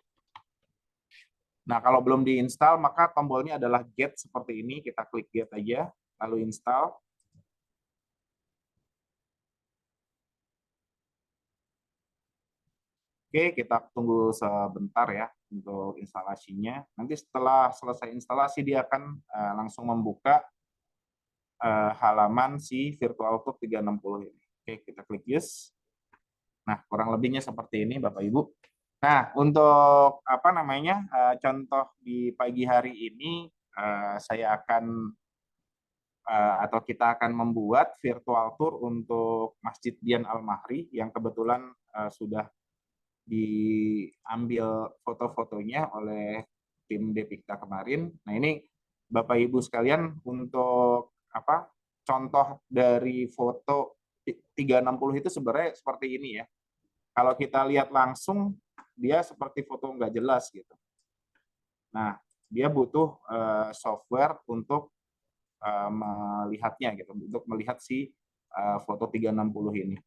Nah, kalau belum diinstal, maka tombolnya adalah get seperti ini. Kita klik get aja, lalu install. Oke, kita tunggu sebentar ya untuk instalasinya. Nanti setelah selesai instalasi, dia akan langsung membuka halaman si Virtual Tour 360 ini. Oke, kita klik use. Nah, kurang lebihnya seperti ini, Bapak, Ibu. Nah, untuk contoh di pagi hari ini, saya akan atau kita akan membuat virtual tour untuk Masjid Dian Al-Mahri yang kebetulan sudah diambil foto-fotonya oleh tim Depikta kemarin. Nah, ini Bapak, Ibu sekalian, untuk contoh dari foto 360 itu sebenarnya seperti ini ya. Kalau kita lihat langsung, dia seperti foto nggak jelas gitu. Nah, dia butuh software untuk melihatnya gitu, untuk melihat si foto 360 ini.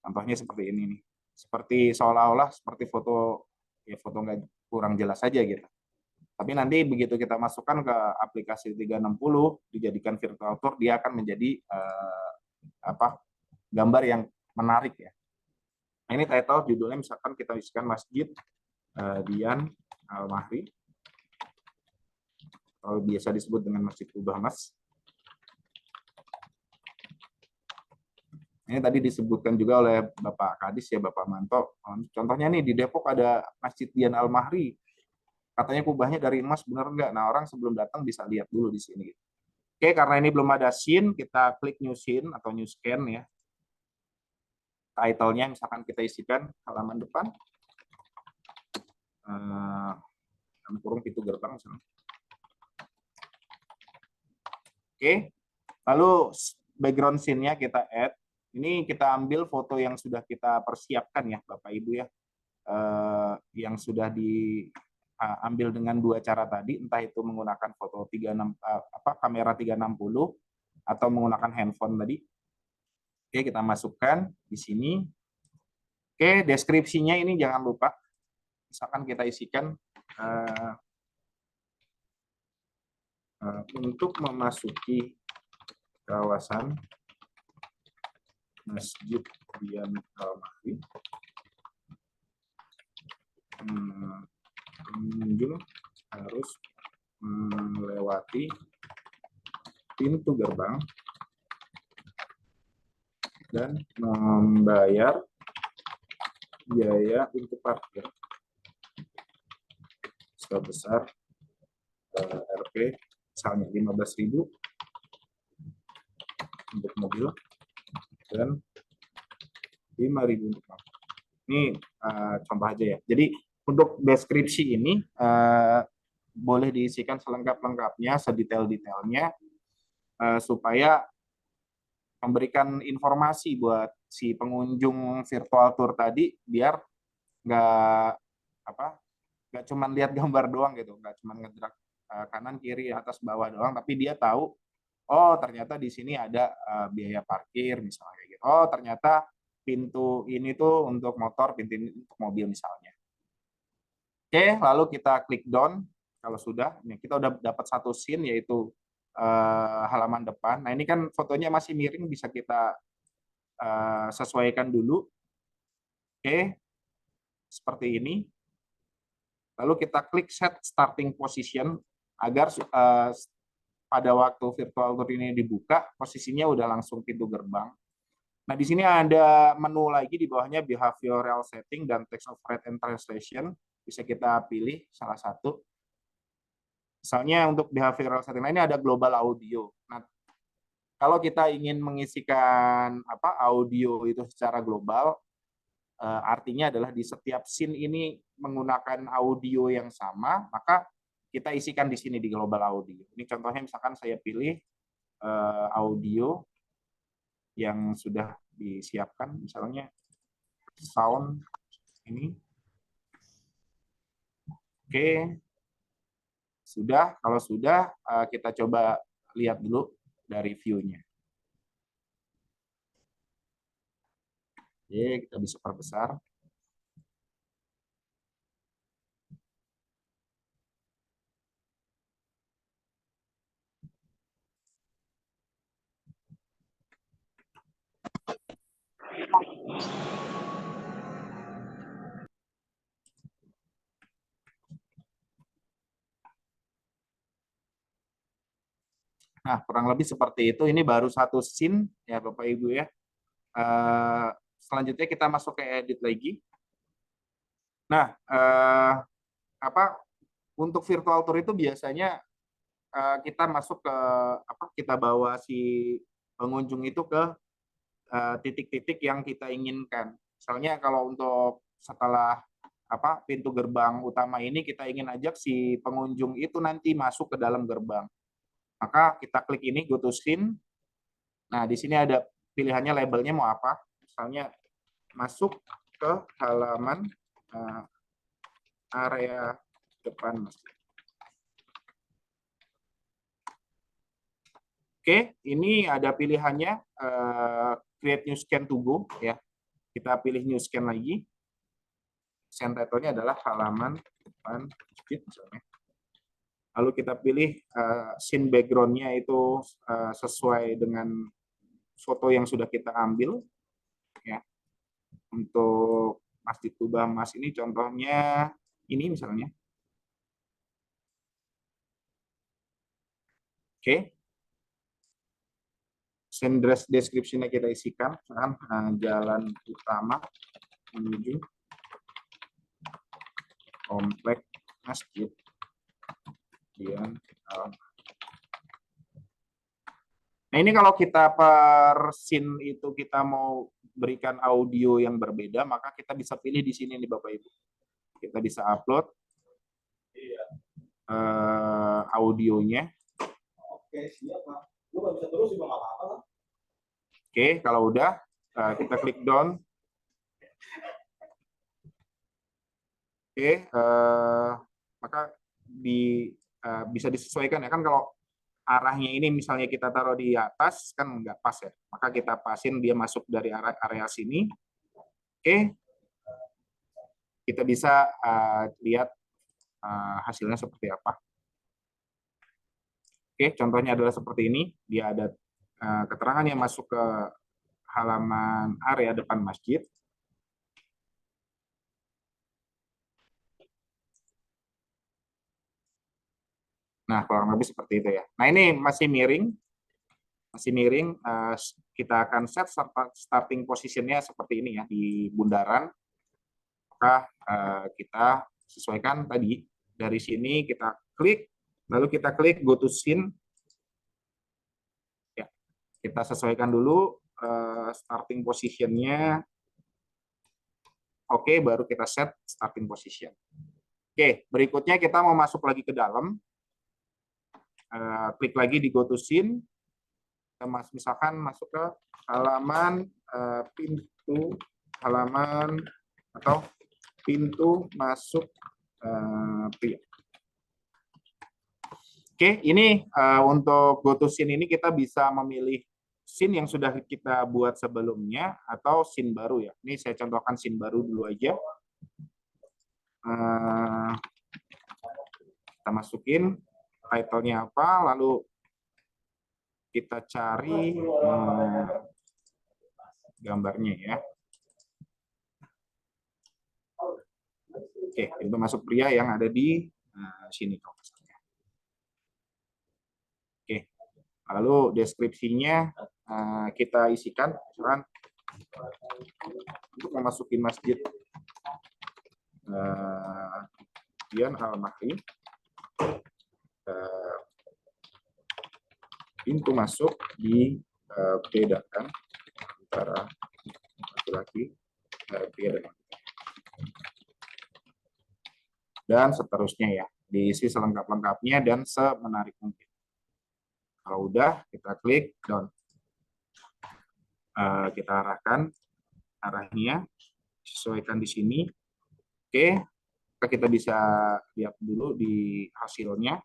Contohnya seperti ini nih. Seperti seolah-olah seperti foto nggak kurang jelas saja gitu. Tapi nanti begitu kita masukkan ke aplikasi 360 dijadikan virtual tour, dia akan menjadi gambar yang menarik ya. Nah, ini title judulnya misalkan kita isikan Masjid Dian Al-Mahri, atau biasa disebut dengan Masjid Kubah Mas. Ini tadi disebutkan juga oleh Bapak Kadis ya, Bapak Manto. Contohnya nih di Depok ada Masjid Dian Al-Mahri. Katanya kubahnya dari emas, benar nggak? Nah, orang sebelum datang bisa lihat dulu di sini. Oke, karena ini belum ada scene, kita klik new scene atau new scan ya. Title-nya misalkan kita isikan halaman depan. Kurung pintu gerbang misalnya. Oke, lalu background scene-nya kita add. Ini kita ambil foto yang sudah kita persiapkan ya, Bapak Ibu ya, yang sudah diambil dengan dua cara tadi, entah itu menggunakan foto kamera 360 atau menggunakan handphone tadi. Oke, kita masukkan di sini. Oke, deskripsinya ini jangan lupa. Misalkan kita isikan untuk memasuki kawasan Masjid Dian Al-Mahri, pengunjung harus melewati pintu gerbang dan membayar biaya untuk parkir sebesar Rp misalnya 15.000 untuk mobil dan 5.000 untuk mobil. Ini contoh aja ya. Jadi untuk deskripsi ini boleh diisikan selengkap-lengkapnya, sedetail-detailnya supaya memberikan informasi buat si pengunjung virtual tour tadi, biar nggak cuma lihat gambar doang gitu, nggak cuma ngedrag kanan kiri atas bawah doang, tapi dia tahu oh ternyata di sini ada biaya parkir misalnya gitu. Oh ternyata pintu ini tuh untuk motor, pintu ini untuk mobil misalnya. Oke, lalu kita klik done. Kalau sudah, ini kita udah dapat satu scene yaitu halaman depan. Nah ini kan fotonya masih miring, bisa kita sesuaikan dulu. Oke, seperti ini. Lalu kita klik set starting position agar pada waktu virtual tour ini dibuka, posisinya udah langsung pintu gerbang. Nah di sini ada menu lagi di bawahnya behavioral setting dan text of read and translation. Bisa kita pilih salah satu. Misalnya untuk behavioral setting, nah ini ada global audio. Nah, kalau kita ingin mengisikan audio itu secara global, artinya adalah di setiap scene ini menggunakan audio yang sama, maka kita isikan di sini di global audio. Ini contohnya misalkan saya pilih audio yang sudah disiapkan, misalnya sound ini. Oke. Sudah, kalau sudah kita coba lihat dulu dari view-nya. Oke, kita bisa perbesar. Nah, kurang lebih seperti itu. Ini baru satu scene ya Bapak Ibu ya. Selanjutnya kita masuk ke edit lagi. Nah, untuk virtual tour itu biasanya kita masuk ke kita bawa si pengunjung itu ke titik-titik yang kita inginkan. Misalnya kalau untuk setelah pintu gerbang utama ini kita ingin ajak si pengunjung itu nanti masuk ke dalam gerbang. Maka kita klik ini go to scene, Nah, di sini ada pilihannya labelnya mau apa. Misalnya masuk ke halaman area depan masjid. Oke, ini ada pilihannya create new scan to go ya. Kita pilih new scan lagi. Scan title-nya adalah halaman depan masjid misalnya. Lalu kita pilih scene background-nya itu sesuai dengan foto yang sudah kita ambil ya. Untuk Masjid Kubah Mas ini contohnya ini misalnya. Oke. Scene description-nya kita isikan, jalan utama menuju komplek masjid. Nah, ini kalau kita per scene itu kita mau berikan audio yang berbeda, maka kita bisa pilih di sini nih Bapak Ibu. Kita bisa upload audionya. Oke, siap, Pak. Lu nggak bisa terus juga nggak apa-apa, Pak. Oke, kalau udah kita klik down. Oke, maka bisa disesuaikan ya kan kalau arahnya ini misalnya kita taruh di atas kan nggak pas ya, maka kita pasin dia masuk dari area sini. Oke, kita bisa lihat hasilnya seperti apa. Oke, contohnya adalah seperti ini. Dia ada keterangan yang masuk ke halaman area depan masjid. Nah, kurang lebih seperti itu ya. Nah, ini masih miring. Masih miring. Kita akan set starting positionnya seperti ini ya, di bundaran. Maka kita sesuaikan tadi. Dari sini kita klik, lalu kita klik go to scene. Ya, kita sesuaikan dulu starting positionnya. Oke, baru kita set starting position. Oke, berikutnya kita mau masuk lagi ke dalam. Klik lagi di go to scene. Misalkan masuk ke halaman pintu halaman atau pintu masuk pria. Oke, ini untuk go to scene ini kita bisa memilih scene yang sudah kita buat sebelumnya atau scene baru ya. Ini saya contohkan scene baru dulu aja. Kita masukin title-nya apa, lalu kita cari gambarnya ya. Oke, pintu masuk pria yang ada di sini. Oke, lalu deskripsinya kita isikan, misalkan untuk memasuki masjid Dian Al-Mahri, pintu masuk dibedakan antara laki-laki pria dan wanita. Dan seterusnya ya, diisi selengkap-lengkapnya dan semenarik mungkin. Kalau udah, kita klik down. Kita arahkan arahnya, sesuaikan di sini. Oke, kita bisa lihat dulu di hasilnya.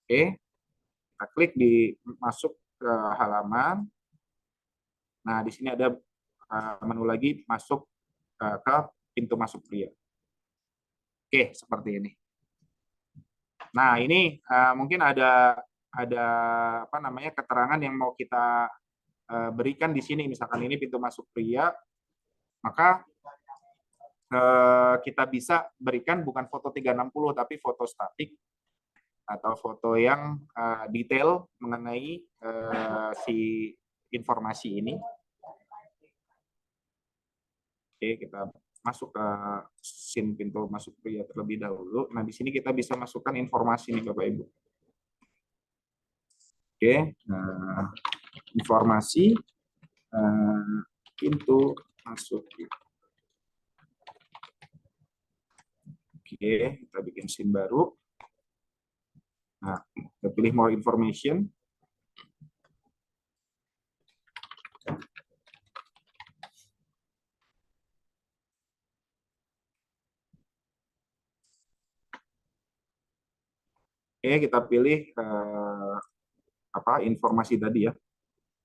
Oke, kita klik di masuk ke halaman. Nah, di sini ada menu lagi masuk ke pintu masuk pria. Oke, seperti ini. Nah, ini mungkin ada apa namanya keterangan yang mau kita berikan di sini. Misalkan ini pintu masuk pria, maka kita bisa berikan bukan foto 360 tapi foto statik atau foto yang detail mengenai si informasi ini. Oke, kita masuk ke scene pintu masuk pria terlebih dahulu. Nah, di sini kita bisa masukkan informasi nih Bapak Ibu. Oke, informasi pintu masuk. Oke, kita bikin scene baru. Nah, kita pilih more information. Oke, kita pilih informasi tadi ya,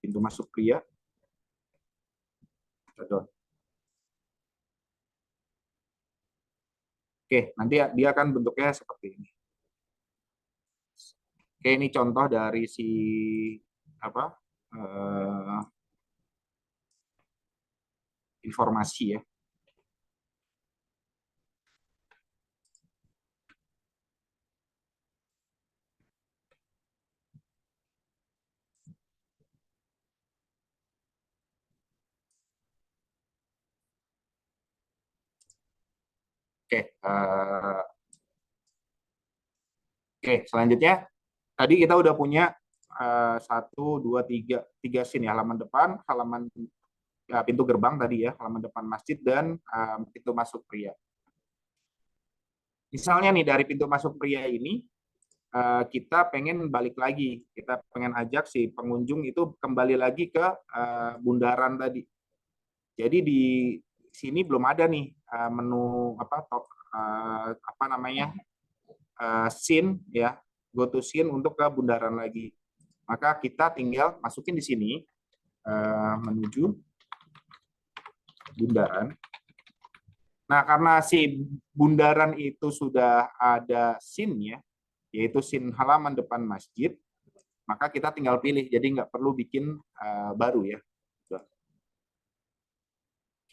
pintu masuk pria. Kita Oke, nanti dia akan bentuknya seperti ini. Oke, ini contoh dari si apa informasi ya. Oke, selanjutnya tadi kita udah punya 1, 2, 3 scene ya, halaman depan, halaman ya, pintu gerbang tadi ya, halaman depan masjid dan pintu masuk pria. Misalnya nih dari pintu masuk pria ini kita pengen balik lagi, kita pengen ajak si pengunjung itu kembali lagi ke bundaran tadi. Jadi di sini belum ada nih menu scene ya, go to scene untuk ke bundaran lagi. Maka kita tinggal masukin di sini menuju bundaran. Nah, karena si bundaran itu sudah ada scene-nya, yaitu scene halaman depan masjid, maka kita tinggal pilih, jadi nggak perlu bikin baru ya.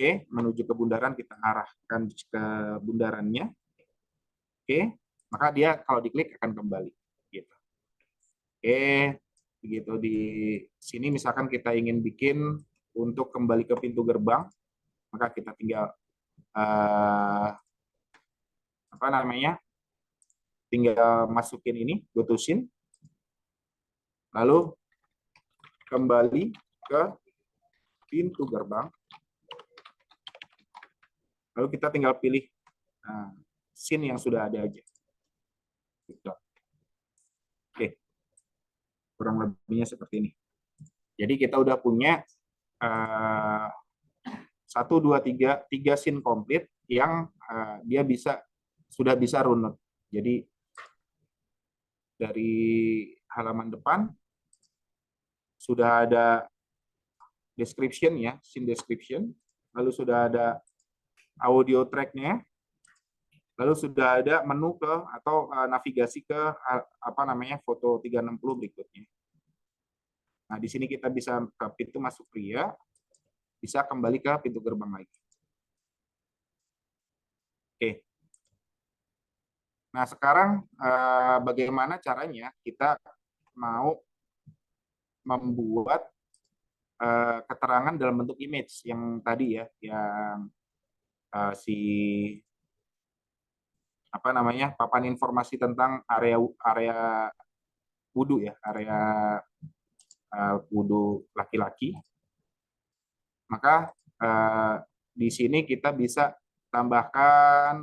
Oke, menuju ke bundaran, kita arahkan ke bundarannya. Oke, maka dia kalau diklik akan kembali. Gitu. Oke, begitu di sini misalkan kita ingin bikin untuk kembali ke pintu gerbang, maka kita tinggal tinggal masukin ini, go to scene, lalu kembali ke pintu gerbang, lalu kita tinggal pilih scene yang sudah ada aja. Gitu. Oke, kurang lebihnya seperti ini. Jadi kita udah punya 1, 2, 3 scene komplit yang dia sudah bisa runut. Jadi dari halaman depan sudah ada description ya, scene description, lalu sudah ada audio track-nya, lalu sudah ada menu atau navigasi ke foto 360 berikutnya. Nah, di sini kita bisa ke pintu masuk pria, bisa kembali ke pintu gerbang lagi. Oke. Nah, sekarang bagaimana caranya kita mau membuat keterangan dalam bentuk image yang tadi ya, yang papan informasi tentang area wudhu ya, area wudhu laki-laki. Maka di sini kita bisa tambahkan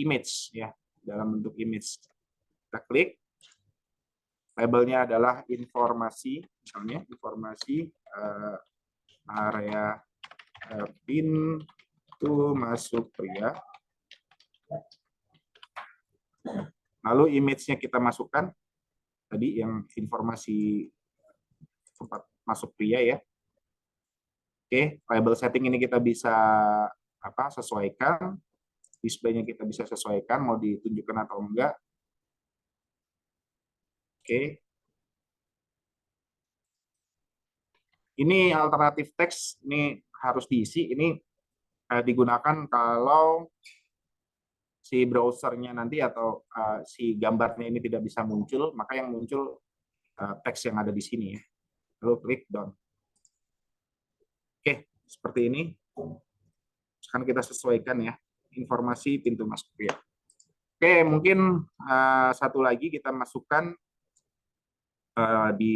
image ya, dalam bentuk image. Kita klik, labelnya adalah informasi, misalnya informasi area pintu masuk pria. Lalu image-nya kita masukkan tadi yang informasi tempat masuk pria ya. Oke, label setting ini kita bisa sesuaikan, display-nya kita bisa sesuaikan mau ditunjukkan atau enggak. Oke. Ini alternatif teks, ini harus diisi. Ini digunakan kalau si browsernya nanti atau si gambarnya ini tidak bisa muncul, maka yang muncul teks yang ada di sini ya. Lalu klik done. Oke, seperti ini. Sekarang kita sesuaikan ya informasi pintu masuk pria. Oke, mungkin satu lagi kita masukkan di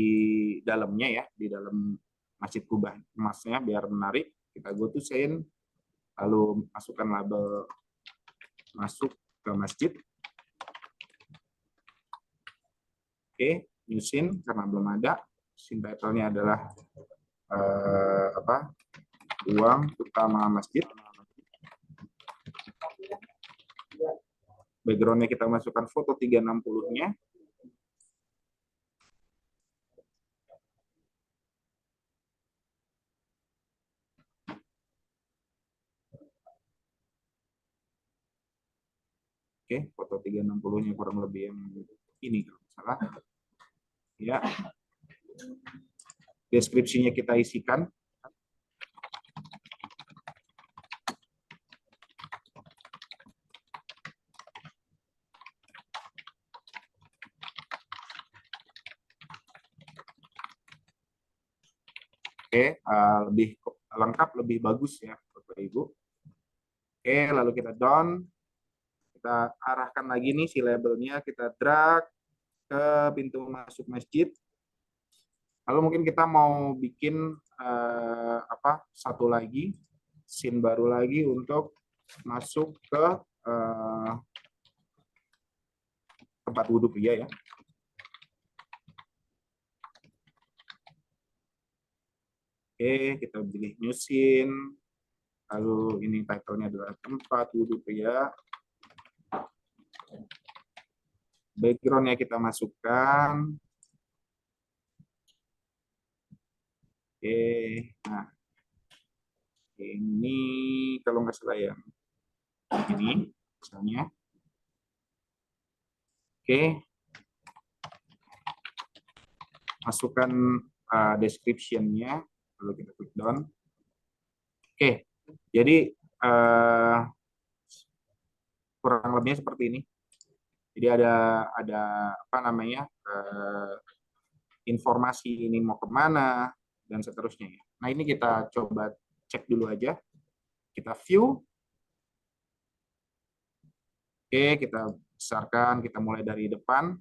dalamnya ya, di dalam Masjid Kubah emasnya biar menarik. Kita go to scene, lalu masukkan label masuk ke masjid. Oke, new scene karena belum ada. Scene title-nya adalah ruang utama masjid. Background-nya kita masukkan foto 360-nya. Oke, foto 360-nya kurang lebih yang ini kalau nggak salah. Ya. Deskripsinya kita isikan. Oke, lebih lengkap, lebih bagus ya, Bapak Ibu. Oke, lalu kita down. Kita arahkan lagi nih si labelnya, kita drag ke pintu masuk masjid. Lalu mungkin kita mau bikin satu lagi, scene baru lagi untuk masuk ke tempat wudhu pria ya. Oke, kita pilih new scene. Lalu ini title-nya adalah tempat wudhu pria. Background-nya kita masukkan. Oke, nah ini kalau nggak salah yang ini misalnya. Oke, masukkan description-nya, lalu kita klik down. Oke, jadi kurang lebihnya seperti ini. Jadi ada apa namanya informasi ini mau kemana dan seterusnya ya. Nah ini kita coba cek dulu aja. Kita view. Oke, kita besarkan, kita mulai dari depan.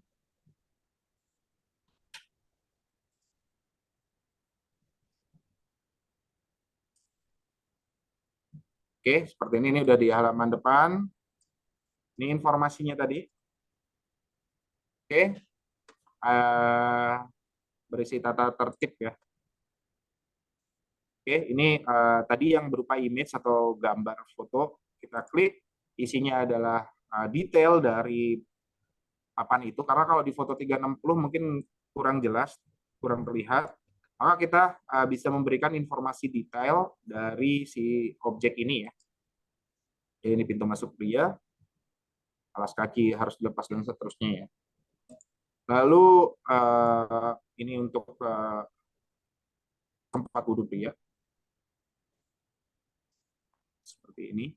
Oke, seperti ini udah di halaman depan. Ini informasinya tadi. Oke, berisi tata tertib ya. Oke, ini tadi yang berupa image atau gambar foto. Kita klik, isinya adalah detail dari papan itu. Karena kalau di foto 360 mungkin kurang jelas, kurang terlihat. Maka kita bisa memberikan informasi detail dari si objek ini ya. Jadi ini pintu masuk pria, alas kaki harus dilepas dan seterusnya ya. Lalu ini untuk tempat wudhu pria. Seperti ini.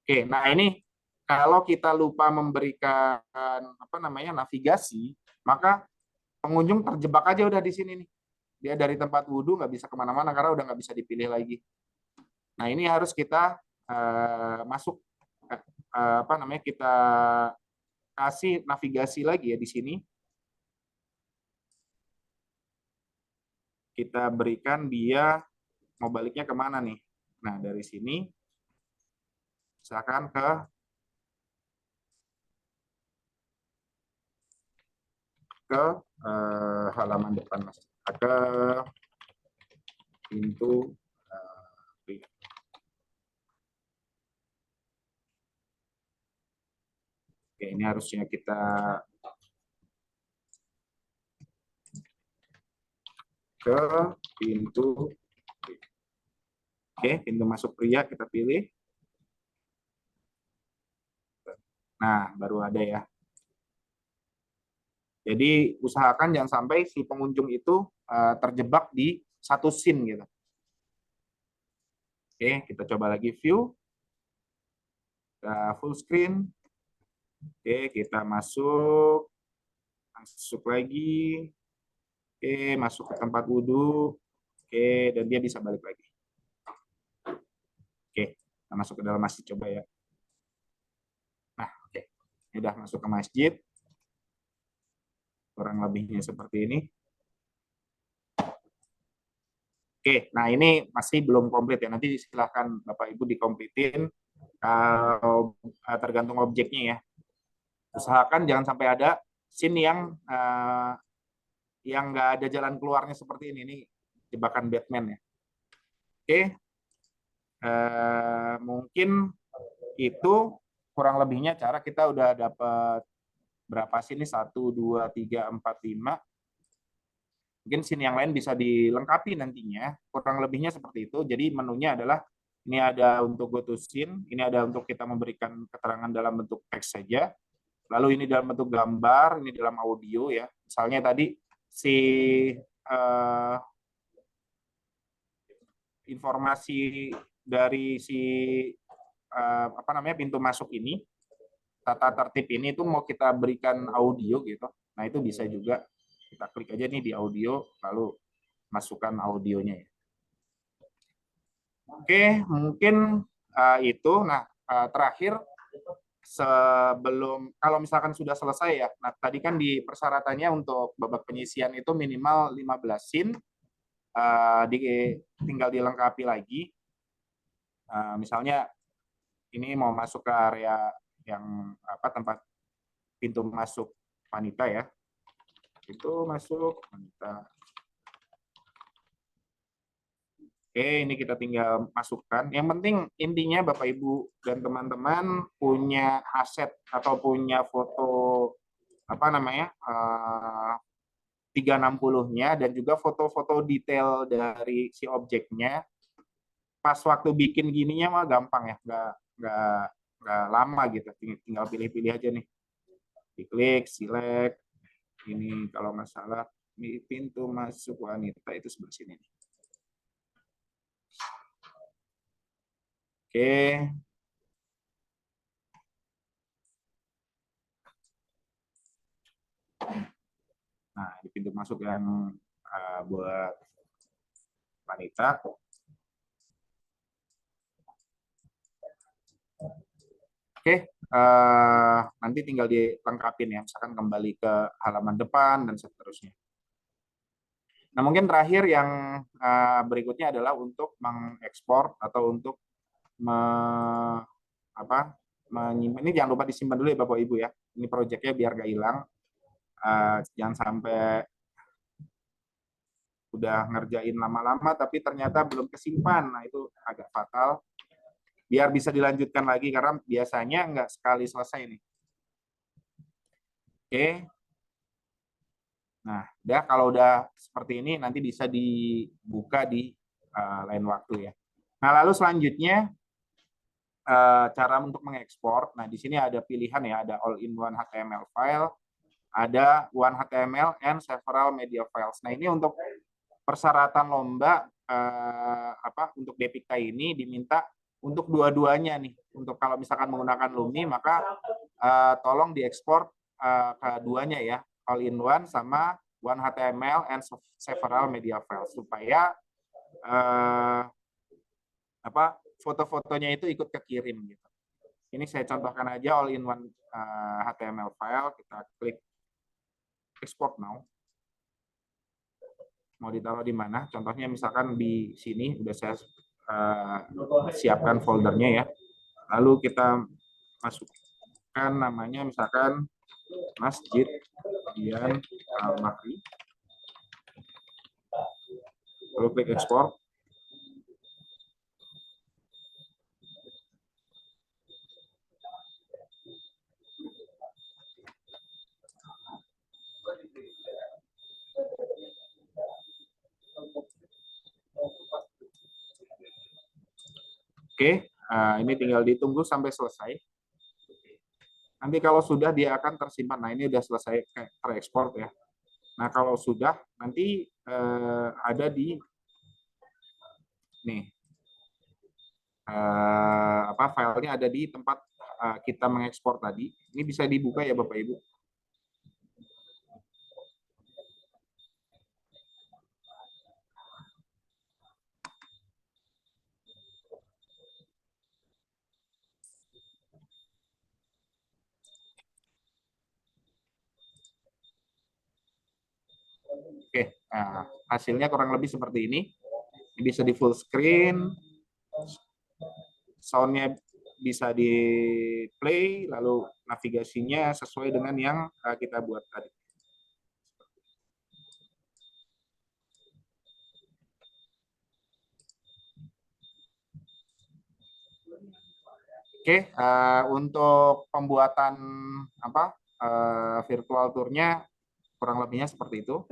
Oke, nah ini kalau kita lupa memberikan navigasi, maka pengunjung terjebak aja udah di sini nih. Dia dari tempat wudhu nggak bisa kemana-mana karena udah nggak bisa dipilih lagi. Nah ini harus kita masuk kita kasih navigasi lagi ya di sini. Kita berikan dia mau baliknya kemana nih. Nah dari sini misalkan ke halaman depan mas, ke pintu Oke, ini harusnya kita ke pintu. Oke, pintu masuk pria kita pilih. Nah, baru ada ya. Jadi usahakan jangan sampai si pengunjung itu terjebak di satu scene gitu. Oke, kita coba lagi view. Kita full screen. Oke, kita masuk lagi. Oke, masuk ke tempat wudhu. Oke, dan dia bisa balik lagi. Oke, kita masuk ke dalam masjid coba ya. Nah, oke. Ini udah masuk ke masjid. Kurang lebihnya seperti ini. Oke, nah ini masih belum komplit ya. Nanti silahkan Bapak Ibu dikomplitin kalau tergantung objeknya ya. Usahakan jangan sampai ada scene yang nggak ada jalan keluarnya seperti ini. Ini jebakan Batman ya. Oke. Mungkin itu kurang lebihnya cara kita udah dapat berapa sih ini 1, 2, 3, 4, 5. Mungkin scene yang lain bisa dilengkapi nantinya. Kurang lebihnya seperti itu. Jadi menunya adalah ini ada untuk go to scene, ini ada untuk kita memberikan keterangan dalam bentuk teks saja. Lalu ini dalam bentuk gambar, ini dalam audio ya. Misalnya tadi si informasi dari si apa namanya pintu masuk ini, tata tertib ini itu mau kita berikan audio gitu. Nah, itu bisa juga kita klik aja nih di audio lalu masukkan audionya ya. Oke, mungkin itu. Nah, terakhir sebelum kalau misalkan sudah selesai ya. Nah, tadi kan di persyaratannya untuk babak penyisian itu minimal 15 scene, tinggal dilengkapi lagi. Misalnya ini mau masuk ke area yang apa tempat pintu masuk wanita ya. Itu masuk wanita. Oke, ini kita tinggal masukkan. Yang penting intinya Bapak Ibu dan teman-teman punya aset atau punya foto apa namanya 360-nya dan juga foto-foto detail dari si objeknya. Pas waktu bikin gininya mah gampang ya, nggak lama gitu. Tinggal pilih-pilih aja nih. Diklik, select. Ini kalau nggak salah ini pintu masuk wanita itu sebelah sini. Oke. Nah, di pintu masuk yang buat wanita. Oke, nanti tinggal dilengkapin ya, misalkan kembali ke halaman depan dan seterusnya. Nah, mungkin terakhir yang berikutnya adalah untuk mengekspor atau untuk menyimpan. Ini jangan lupa disimpan dulu ya Bapak Ibu ya. Ini proyeknya biar gak hilang. Jangan sampai udah ngerjain lama-lama tapi ternyata belum kesimpan. Nah, itu agak fatal. Biar bisa dilanjutkan lagi karena biasanya nggak sekali selesai nih. Oke. Nah, kalau udah seperti ini nanti bisa dibuka di lain waktu ya. Nah, lalu selanjutnya cara untuk mengekspor. Nah, di sini ada pilihan ya, ada all-in-one HTML file, ada one HTML and several media files. Nah, ini untuk persyaratan lomba untuk DPK ini diminta untuk dua-duanya nih. Untuk kalau misalkan menggunakan Lumi maka tolong diekspor keduanya ya, all in one sama one HTML and several media files supaya foto-fotonya itu ikut kekirim gitu. Ini saya contohkan aja all in one HTML file, kita klik export now. Mau ditaruh di mana? Contohnya misalkan di sini udah saya siapkan foldernya ya. Lalu kita masukkan namanya misalkan Masjid Dian Al-Mahri. Lalu klik ekspor. Oke, ini tinggal ditunggu sampai selesai. Nanti kalau sudah dia akan tersimpan. Nah, ini udah selesai terekspor ya. Nah, kalau sudah nanti ada di nih filenya ada di tempat kita mengekspor tadi. Ini bisa dibuka ya Bapak Ibu. Oke, nah, hasilnya kurang lebih seperti ini. Bisa di full screen, soundnya bisa di play, lalu navigasinya sesuai dengan yang kita buat tadi. Oke, untuk pembuatan virtual tour-nya kurang lebihnya seperti itu.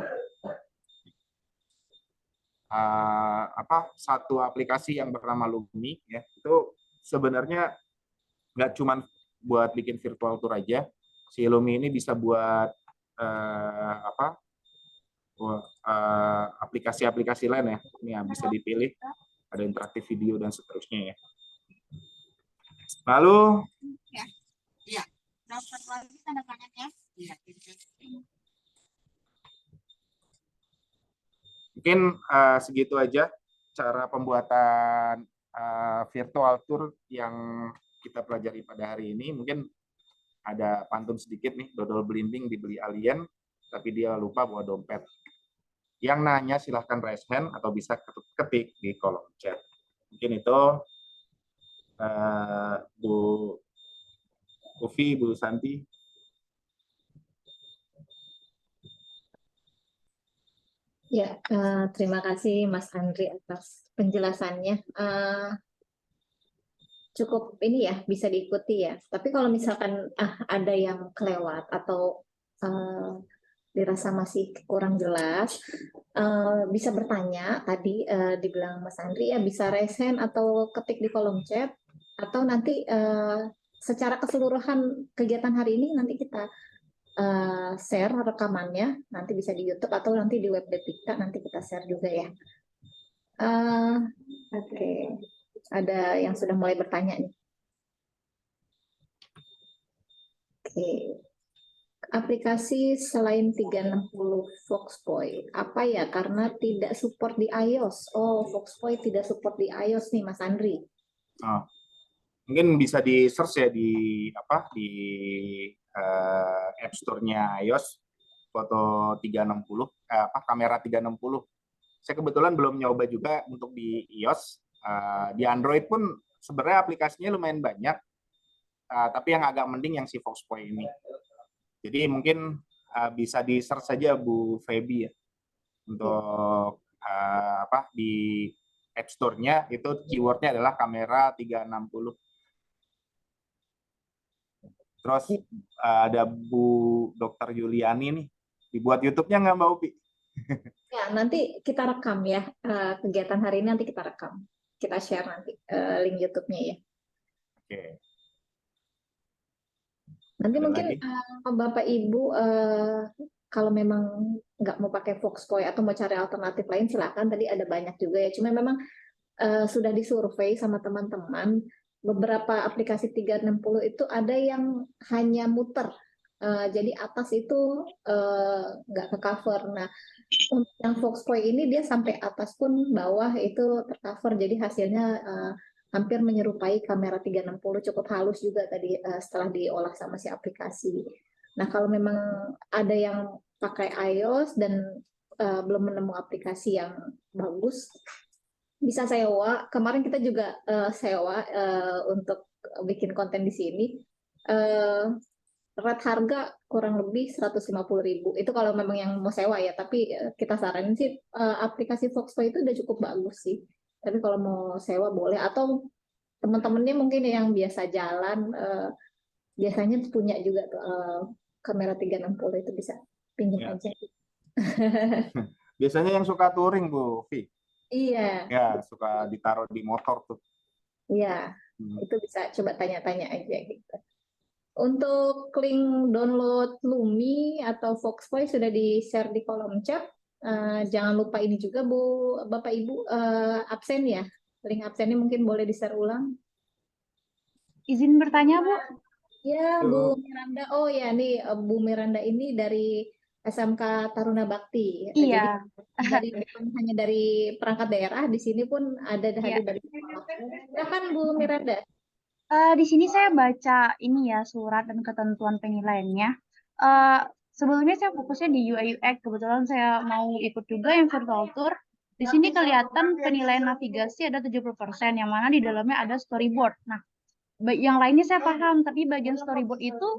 Satu aplikasi yang bernama Lumi ya, itu sebenarnya nggak cuma buat bikin virtual tour aja. Si Lumi ini bisa buat aplikasi-aplikasi lain ya. Ini yang bisa dipilih, ada interaktif video dan seterusnya ya. Lalu Iya. Dapat lagi tanda tangannya. Iya. mungkin segitu aja cara pembuatan virtual tour yang kita pelajari pada hari ini. Mungkin ada pantun sedikit nih, dodol belimbing dibeli alien, tapi dia lupa bawa dompet. Yang nanya silahkan raise hand atau bisa ketik di kolom chat. Mungkin itu Bu Ufi, Bu Santi. Ya, terima kasih Mas Andri atas penjelasannya. Cukup ini ya, bisa diikuti ya. Tapi kalau misalkan ada yang kelewat atau dirasa masih kurang jelas, bisa bertanya. Tadi dibilang Mas Andri ya, bisa raise hand atau ketik di kolom chat, atau nanti secara keseluruhan kegiatan hari ini nanti kita share rekamannya, nanti bisa di YouTube atau nanti di web Depikta, nanti kita share juga ya. Oke. Ada yang sudah mulai bertanya nih. Oke. Aplikasi selain 360 Foxpoint, apa ya? Karena tidak support di iOS. Oh, Foxpoint tidak support di iOS nih, Mas Andri. Mungkin bisa di search ya di App Store-nya iOS, foto 360, kamera 360. Saya kebetulan belum nyoba juga untuk di iOS. Di Android pun sebenarnya aplikasinya lumayan banyak, tapi yang agak mending yang si Foxpoint ini. Jadi mungkin bisa di search saja Bu Feby ya, untuk di App Store-nya itu keyword-nya adalah kamera 360. Terus ada Bu Dr. Yuliani nih, dibuat YouTube-nya nggak Mbak Upi? Ya, nanti kita rekam ya, kegiatan hari ini nanti kita rekam. Kita share nanti link YouTube-nya ya. Oke. Nanti Ada mungkin lagi? Bapak Ibu kalau memang nggak mau pakai Foxpoint atau mau cari alternatif lain silakan. Tadi ada banyak juga ya. Cuma memang sudah disurvei sama teman-teman, beberapa aplikasi 360 itu ada yang hanya muter. Jadi atas itu nggak ke cover. Nah, untuk yang Foxpoint ini dia sampai atas pun bawah itu tercover. Jadi hasilnya hampir menyerupai kamera 360, cukup halus juga tadi setelah diolah sama si aplikasi. Nah, kalau memang ada yang pakai iOS dan belum menemu aplikasi yang bagus, bisa sewa. Kemarin kita juga sewa untuk bikin konten di sini. Rate harga kurang lebih 150.000. Itu kalau memang yang mau sewa ya, tapi kita saranin sih aplikasi Foxpoint itu udah cukup bagus sih. Tapi kalau mau sewa boleh, atau teman-temannya mungkin yang biasa jalan, biasanya punya juga tuh kamera 360 itu bisa pinjam Ya. aja. Biasanya yang suka touring Bu Vi. Iya, Ya, suka ditaruh di motor tuh. iya, itu bisa coba tanya-tanya aja gitu. Untuk link download Lumi atau Foxpoint sudah di-share di kolom chat. Jangan lupa ini juga Bapak Ibu absen ya. Link absennya mungkin boleh di-share ulang. Izin bertanya, Bu? Ya, Yuk. Bu Miranda. Oh ya, nih Bu Miranda ini dari SMK Taruna Bakti. Iya. Jadi bukan hanya dari perangkat daerah, di sini pun ada Iya. hadir dari sekolah. Silakan Bu Miranda. Di sini saya baca ini ya, surat dan ketentuan penilaiannya. Sebelumnya saya fokusnya di UI UX. Kebetulan saya mau ikut juga yang virtual tour. Di sini kelihatan penilaian navigasi ada 70%, yang mana di dalamnya ada storyboard. Nah, yang lainnya saya paham, tapi bagian storyboard itu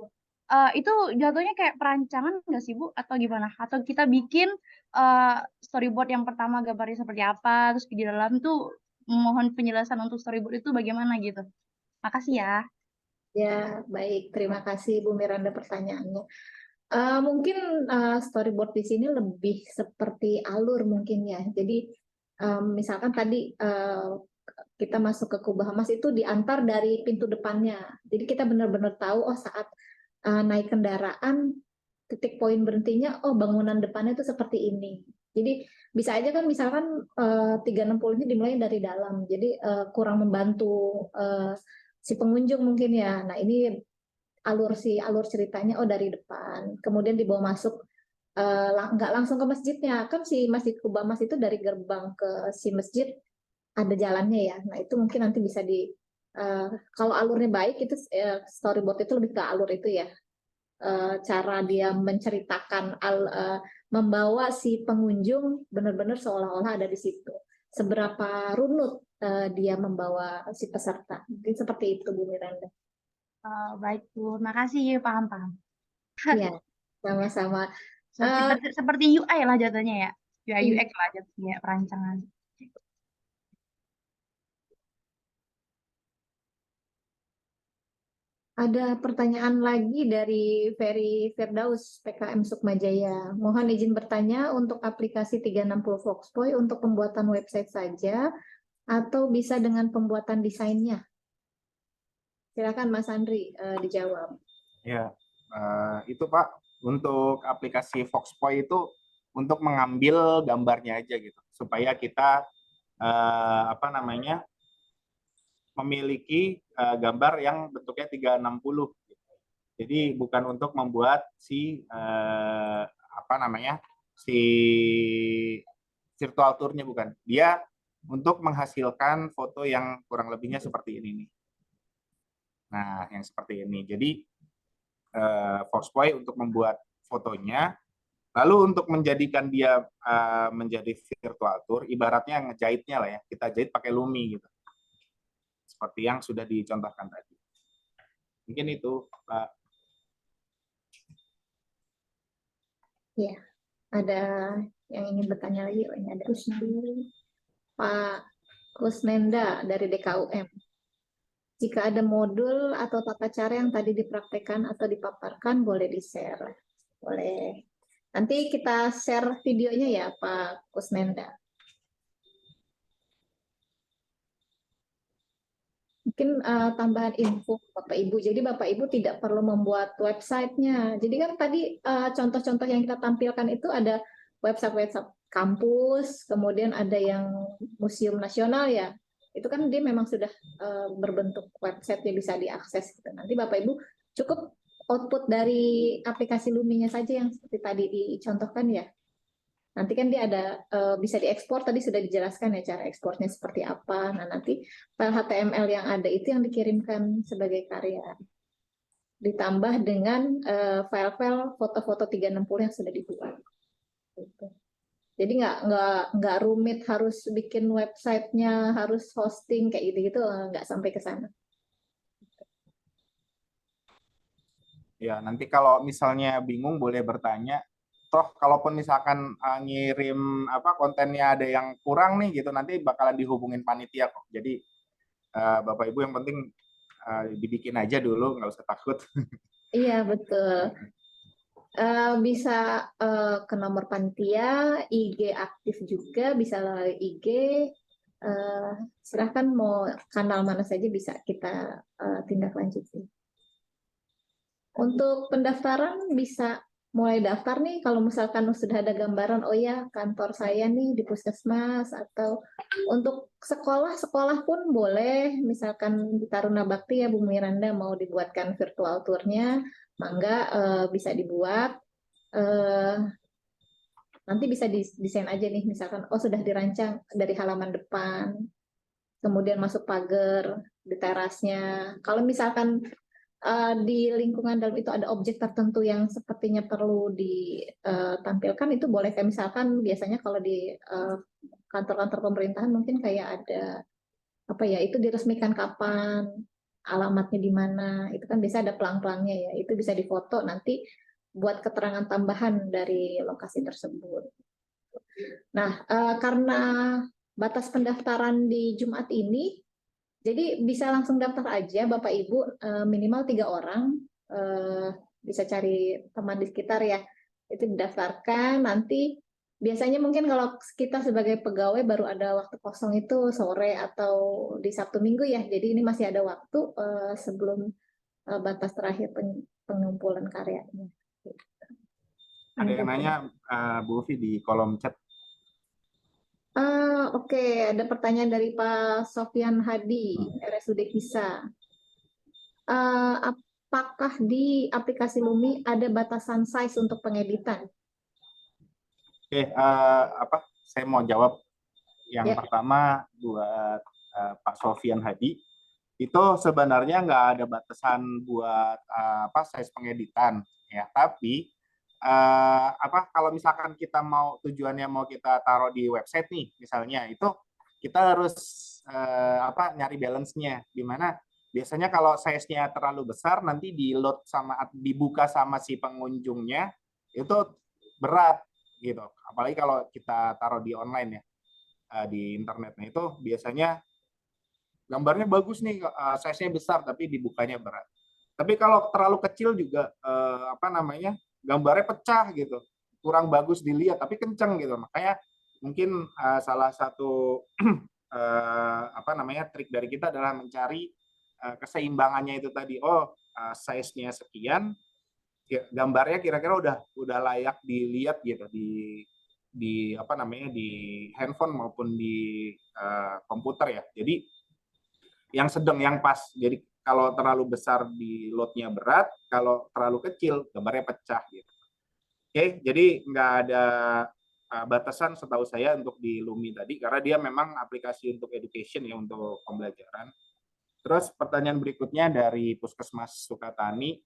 jatuhnya kayak perancangan nggak sih Bu? Atau gimana? Atau kita bikin storyboard yang pertama gambarnya seperti apa, terus di dalam tuh mohon penjelasan untuk storyboard itu bagaimana gitu. Makasih ya. Ya, baik. Terima kasih Bu Miranda pertanyaannya. Mungkin storyboard di sini lebih seperti alur mungkin ya. Jadi misalkan tadi kita masuk ke Kubah Mas itu diantar dari pintu depannya. Jadi kita benar-benar tahu oh saat naik kendaraan titik poin berhentinya oh bangunan depannya itu seperti ini. Jadi bisa aja kan misalkan 360 ini dimulai dari dalam. Jadi kurang membantu si pengunjung mungkin ya. Nah, ini alur ceritanya oh dari depan. Kemudian dibawa masuk nggak langsung ke masjidnya. Kan si Masjid Kubah Mas itu dari gerbang ke si masjid ada jalannya ya. Nah, itu mungkin nanti bisa kalau alurnya baik itu storyboard itu lebih ke alur itu ya. Cara dia menceritakan membawa si pengunjung benar-benar seolah-olah ada di situ. Seberapa runut dia membawa si peserta. Mungkin seperti itu Bu Miranda. Baik Bu, makasih, paham-paham. Iya, sama-sama. Seperti UI lah jatuhnya ya, UI Iya. UX lah jatuhnya perancangan. Ada pertanyaan lagi dari Ferry Firdaus, PKM Sukmajaya. Mohon izin bertanya untuk aplikasi 360 Foxpoint untuk pembuatan website saja atau bisa dengan pembuatan desainnya? Silakan Mas Andri dijawab. Ya, itu Pak, untuk aplikasi Foxpoint itu untuk mengambil gambarnya aja gitu, supaya kita memiliki gambar yang bentuknya 360. Jadi bukan untuk membuat si virtual tour-nya, bukan. Dia untuk menghasilkan foto yang kurang lebihnya seperti ini nih. Nah, yang seperti ini. Jadi Foxpoint untuk membuat fotonya, lalu untuk menjadikan dia menjadi virtual tour, ibaratnya ngejahitnya lah ya, kita jahit pakai Lumi gitu. Seperti yang sudah dicontohkan tadi. Mungkin itu, Pak. Ya, ada yang ingin bertanya lagi. Oh, ini ada Pak Kusnenda dari DKUM. Jika ada modul atau tata cara yang tadi dipraktekkan atau dipaparkan, boleh di-share. Boleh. Nanti kita share videonya ya, Pak Kusnenda. Mungkin tambahan info Bapak Ibu. Jadi Bapak Ibu tidak perlu membuat websitenya. Jadi kan tadi contoh-contoh yang kita tampilkan itu ada website-website kampus, kemudian ada yang museum nasional ya. Itu kan dia memang sudah berbentuk website yang bisa diakses. Gitu. Nanti Bapak Ibu cukup output dari aplikasi Luminya saja yang seperti tadi dicontohkan ya. Nanti kan dia ada bisa diekspor, tadi sudah dijelaskan ya cara ekspornya seperti apa. Nah, nanti file HTML yang ada itu yang dikirimkan sebagai karya. Ditambah dengan file-file foto-foto 360 yang sudah dibuat. Gitu. Jadi nggak rumit harus bikin websitenya, harus hosting kayak gitu-gitu, nggak sampai ke sana. Ya, nanti kalau misalnya bingung boleh bertanya. Toh kalaupun misalkan ngirim kontennya ada yang kurang nih gitu, nanti bakalan dihubungin panitia kok. Jadi Bapak Ibu yang penting dibikin aja dulu, nggak usah takut. Iya, betul. Bisa ke nomor panitia, IG aktif juga, bisa melalui IG. Silahkan mau kanal mana saja bisa kita tindak lanjuti. Untuk pendaftaran bisa mulai daftar nih kalau misalkan sudah ada gambaran, oh ya kantor saya nih di puskesmas, atau untuk sekolah pun boleh, misalkan di Taruna Bakti ya Bu Miranda mau dibuatkan virtual tournya, mangga bisa dibuat. Nanti bisa desain aja nih, misalkan oh sudah dirancang dari halaman depan, kemudian masuk pagar di terasnya. Kalau misalkan di lingkungan dalam itu ada objek tertentu yang sepertinya perlu ditampilkan, itu boleh. Kayak misalkan biasanya kalau di kantor-kantor pemerintahan mungkin kayak ada itu diresmikan kapan, alamatnya di mana, itu kan biasa ada pelang-pelangnya ya, itu bisa difoto nanti buat keterangan tambahan dari lokasi tersebut. Nah, karena batas pendaftaran di Jumat ini Jadi bisa langsung daftar aja Bapak Ibu, minimal 3 orang, bisa cari teman di sekitar ya. Itu didaftarkan, nanti biasanya mungkin kalau kita sebagai pegawai baru ada waktu kosong itu sore atau di Sabtu Minggu ya. Jadi ini masih ada waktu sebelum batas terakhir pengumpulan karyanya. Ada yang nanya Bu Ufi di kolom chat. Oke, ada pertanyaan dari Pak Sofyan Hadi, RSUD Kisa. Apakah di aplikasi Lumi ada batasan size untuk pengeditan? Oke, saya mau jawab yang Ya. pertama buat Pak Sofyan Hadi. Itu sebenarnya nggak ada batasan buat size pengeditan ya, tapi kalau misalkan kita mau tujuannya mau kita taruh di website nih misalnya, itu kita harus nyari balance-nya, di mana biasanya kalau size-nya terlalu besar nanti dibuka sama si pengunjungnya itu berat gitu, apalagi kalau kita taruh di online ya, di internet. Nah itu biasanya gambarnya bagus nih, size-nya besar tapi dibukanya berat. Tapi kalau terlalu kecil juga gambarnya pecah gitu, kurang bagus dilihat tapi kenceng gitu. Makanya mungkin salah satu trik dari kita adalah mencari keseimbangannya itu tadi. Size-nya sekian, gambarnya kira-kira udah layak dilihat gitu di handphone maupun di komputer ya. Jadi yang sedang, yang pas. Jadi kalau terlalu besar di load-nya berat, kalau terlalu kecil gambarnya pecah gitu. Oke, jadi nggak ada batasan setahu saya untuk di Lumi tadi, karena dia memang aplikasi untuk education ya, untuk pembelajaran. Terus pertanyaan berikutnya dari Puskesmas Sukatani,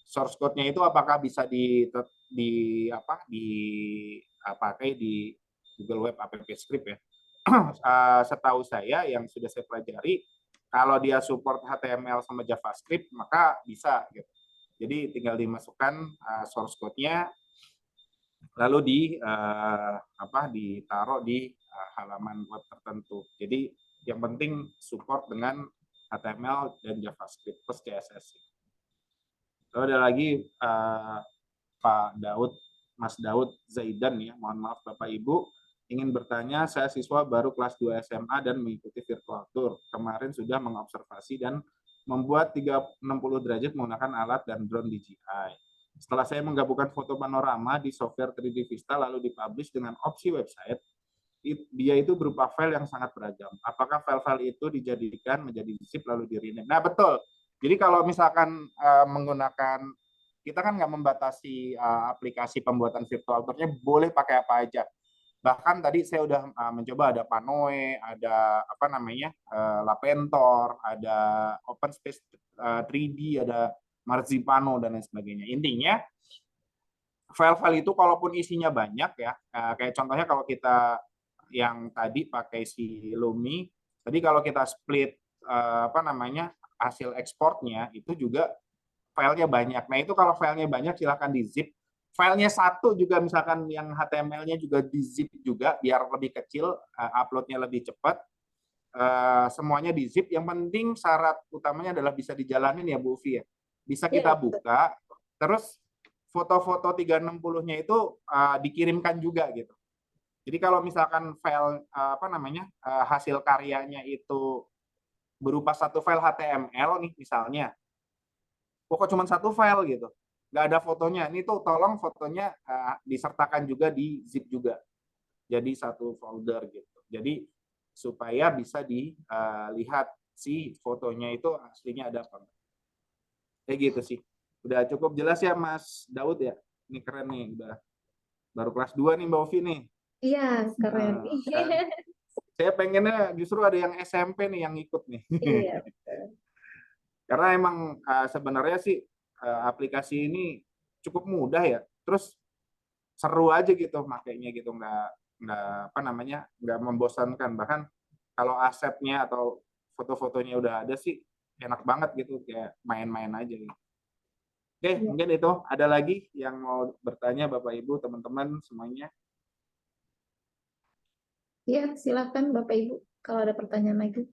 source code-nya itu apakah bisa dipakai di Google Web App Script ya? Setahu saya yang sudah saya pelajari, kalau dia support HTML sama JavaScript maka bisa gitu. Jadi tinggal dimasukkan source code-nya, lalu ditaruh di halaman web tertentu. Jadi yang penting support dengan HTML dan JavaScript plus CSS. Lalu ada lagi Pak Daud, Mas Daud Zaidan ya, mohon maaf Bapak Ibu, ingin bertanya, saya siswa baru kelas 2 SMA dan mengikuti virtual tour. Kemarin sudah mengobservasi dan membuat 360 derajat menggunakan alat dan drone DJI. Setelah saya menggabungkan foto panorama di software 3D Vista lalu dipublish dengan opsi website, dia itu berupa file yang sangat beragam. Apakah file-file itu dijadikan menjadi zip lalu di-rename? Nah, betul. Jadi kalau misalkan menggunakan, kita kan nggak membatasi aplikasi pembuatan virtual tour-nya, boleh pakai apa aja. Bahkan tadi saya udah mencoba ada Panoe, ada Lapentor, ada OpenSpace 3D, ada Marzipano dan lain sebagainya. Intinya file-file itu kalaupun isinya banyak ya, kayak contohnya kalau kita yang tadi pakai si Lumi, tadi kalau kita split hasil ekspornya itu juga filenya banyak. Nah itu kalau filenya banyak silahkan di zip. Filenya satu juga misalkan yang HTML-nya juga di zip juga biar lebih kecil, upload-nya lebih cepat. Semuanya di zip. Yang penting syarat utamanya adalah bisa dijalanin ya Bu Ufi ya. Bisa kita buka, terus foto-foto 360-nya itu dikirimkan juga gitu. Jadi kalau misalkan file hasil karyanya itu berupa satu file HTML nih misalnya, pokok cuma satu file gitu, nggak ada fotonya. Ini tuh tolong fotonya disertakan juga di zip juga, jadi satu folder gitu. Jadi supaya bisa dilihat si fotonya itu aslinya ada apa. Kayak gitu sih. Udah cukup jelas ya Mas Daud ya? Ini keren nih, udah baru kelas 2 nih Mbak Ovi nih. Iya, keren. Saya pengennya justru ada yang SMP nih yang ikut nih. Iya. Karena emang sebenarnya sih aplikasi ini cukup mudah ya. Terus seru aja gitu makainya gitu, nggak membosankan. Bahkan kalau asetnya atau foto-fotonya udah ada sih enak banget gitu, kayak main-main aja gitu. Oke, mungkin itu. Ada lagi yang mau bertanya Bapak Ibu, teman-teman semuanya? Ya, silakan Bapak Ibu kalau ada pertanyaan lagi.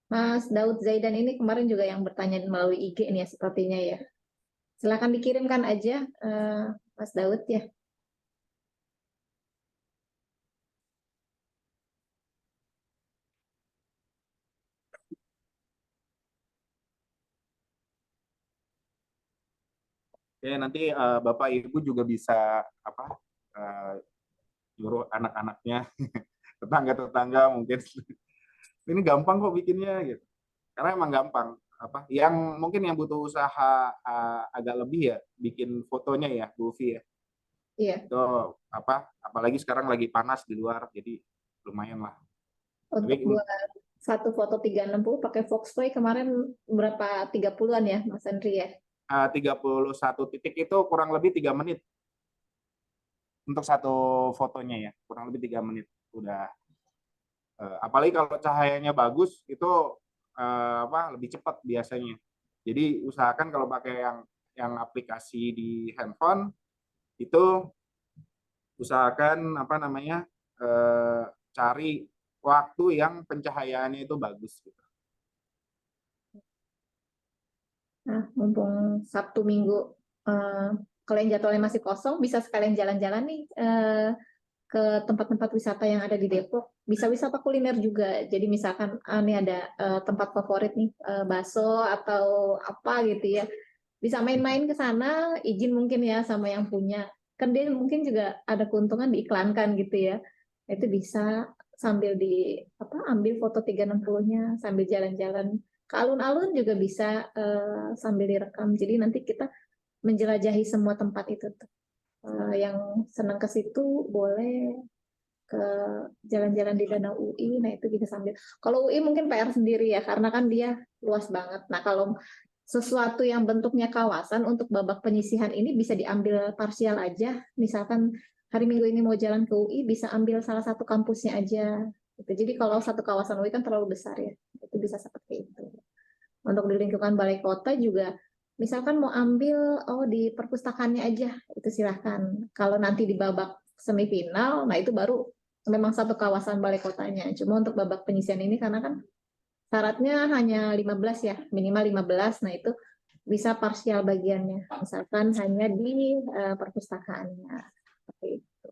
Mas Daud Zaidan ini kemarin juga yang bertanya melalui IG nih ya sepertinya ya. Silakan dikirimkan aja Mas Daud ya. Ya, nanti Bapak Ibu juga bisa nyuruh anak-anaknya, tetangga-tetangga mungkin. Ini gampang kok bikinnya gitu. Karena emang gampang. Yang mungkin yang butuh usaha agak lebih ya, bikin fotonya ya, Bu Ufi ya. Iya. Itu apalagi sekarang lagi panas di luar, jadi lumayan lah. Untuk buat satu foto 360 pakai Foxplay kemarin berapa 30-an ya Mas Andri ya? 31 titik itu kurang lebih 3 menit untuk satu fotonya ya, kurang lebih 3 menit udah. Apalagi kalau cahayanya bagus itu lebih cepat biasanya. Jadi usahakan kalau pakai yang aplikasi di handphone itu usahakan cari waktu yang pencahayaannya itu bagus gitu. Nah, mumpung Sabtu Minggu kalian jadwalnya masih kosong, bisa sekalian jalan-jalan nih ke tempat-tempat wisata yang ada di Depok. Bisa wisata kuliner juga. Jadi misalkan ini ada tempat favorit nih, bakso atau apa gitu ya. Bisa main-main ke sana, izin mungkin ya sama yang punya. Kan dia mungkin juga ada keuntungan diiklankan gitu ya. Itu bisa sambil ambil foto 360-nya sambil jalan-jalan. Ke alun-alun juga bisa sambil direkam. Jadi nanti kita menjelajahi semua tempat itu tuh. Yang senang ke situ boleh ke jalan-jalan di Danau UI, nah itu bisa sambil. Kalau UI mungkin PR sendiri ya, karena kan dia luas banget. Nah kalau sesuatu yang bentuknya kawasan untuk babak penyisihan ini bisa diambil parsial aja. Misalkan hari Minggu ini mau jalan ke UI, bisa ambil salah satu kampusnya aja. Gitu. Jadi kalau satu kawasan UI kan terlalu besar ya, itu bisa seperti itu. Untuk di lingkungan balai kota juga, misalkan mau ambil di perpustakaannya aja, itu silahkan. Kalau nanti di babak semifinal, nah itu baru memang satu kawasan balai kotanya. Cuma untuk babak penyisihan ini karena kan syaratnya hanya 15 ya, minimal 15. Nah itu bisa parsial bagiannya. Misalkan hanya di perpustakaannya. Seperti itu.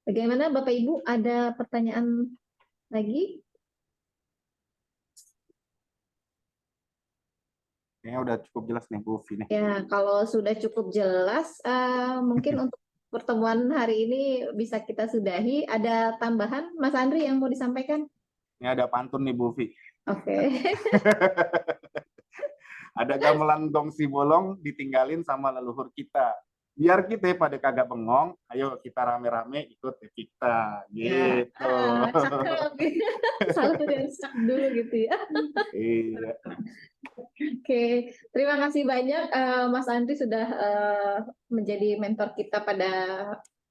Bagaimana Bapak Ibu, ada pertanyaan lagi? Kayaknya udah cukup jelas nih Bu Ufi nih. Ya, kalau sudah cukup jelas, mungkin untuk pertemuan hari ini bisa kita sudahi. Ada tambahan, Mas Andri, yang mau disampaikan? Ini ada pantun nih Bu Ufi. Oke. Ada gamelan dong si bolong ditinggalin sama leluhur kita. Biar kita pada kagak bengong, ayo kita rame-rame ikut kita. Gitu. Cakep. Salah dari stuck dulu gitu ya. Iya. Oke, terima kasih banyak Mas Andri sudah menjadi mentor kita pada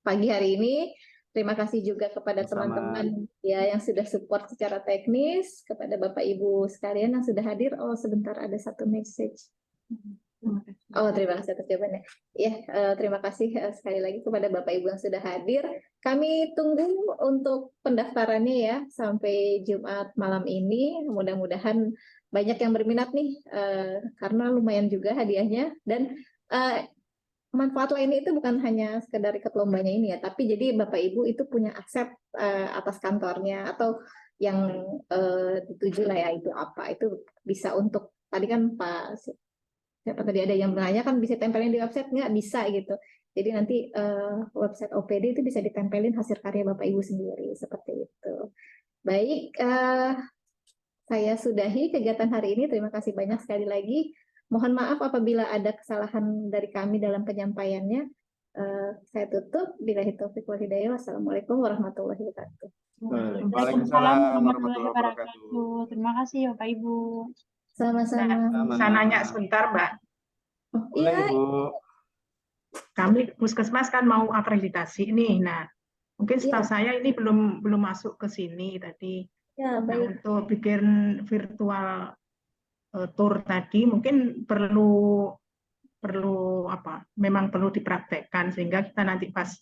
pagi hari ini. Terima kasih juga kepada teman-teman ya yang sudah support secara teknis, kepada Bapak Ibu sekalian yang sudah hadir. Oh, sebentar ada satu message. Oh, terima kasih atas jawabannya. Ya, terima kasih sekali lagi kepada Bapak Ibu yang sudah hadir. Kami tunggu untuk pendaftarannya ya sampai Jumat malam ini. Mudah-mudahan banyak yang berminat nih, karena lumayan juga hadiahnya. Dan manfaat lainnya itu bukan hanya sekedar ikut lombanya ini ya, tapi jadi Bapak Ibu itu punya aset atas kantornya atau yang dituju lah ya, itu apa, itu bisa untuk, tadi kan Pak siapa tadi ada yang bertanya kan bisa tempelin di website, nggak bisa gitu. Jadi nanti website OPD itu bisa ditempelin hasil karya Bapak Ibu sendiri seperti itu. Baik, saya sudahi kegiatan hari ini. Terima kasih banyak sekali lagi. Mohon maaf apabila ada kesalahan dari kami dalam penyampaiannya. Saya tutup. Billahi taufiq wal hidayah. Wassalamualaikum warahmatullahi wabarakatuh. Waalaikumsalam warahmatullahi wabarakatuh. Terima kasih Bapak Ibu. Sama-sama. Bisa nanya sebentar, Mbak. Boleh, Iya, Ibu. Kami Puskesmas kan mau akreditasi nih. Nah, mungkin setahu saya ini belum masuk ke sini tadi. ya, Nah, baik. untuk bikin virtual tour tadi mungkin perlu memang perlu dipraktekkan sehingga kita nanti pas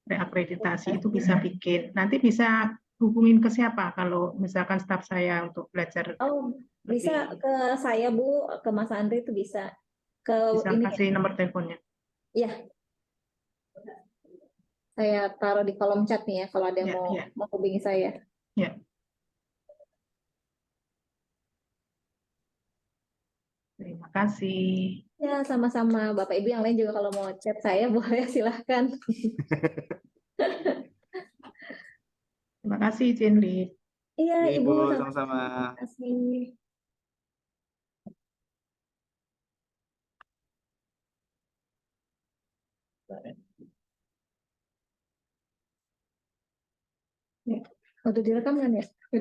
reakreditasi itu bisa bikin. Nanti bisa hubungin ke siapa kalau misalkan staf saya untuk belajar? Oh, bisa ke saya Bu, ke Mas Andri itu bisa. Ke Bisa ini kasih nomor teleponnya. ya, saya taruh di kolom chat nih ya kalau ada yang Ya, mau ya, mau hubungi saya. ya. Terima kasih. Ya, sama-sama Bapak Ibu yang lain juga kalau mau chat saya boleh silahkan. Terima kasih, Cindy. Iya, Iya, Ibu Ibu, sama-sama. sama-sama. Terima kasih. Ya, udah direkam kan ya?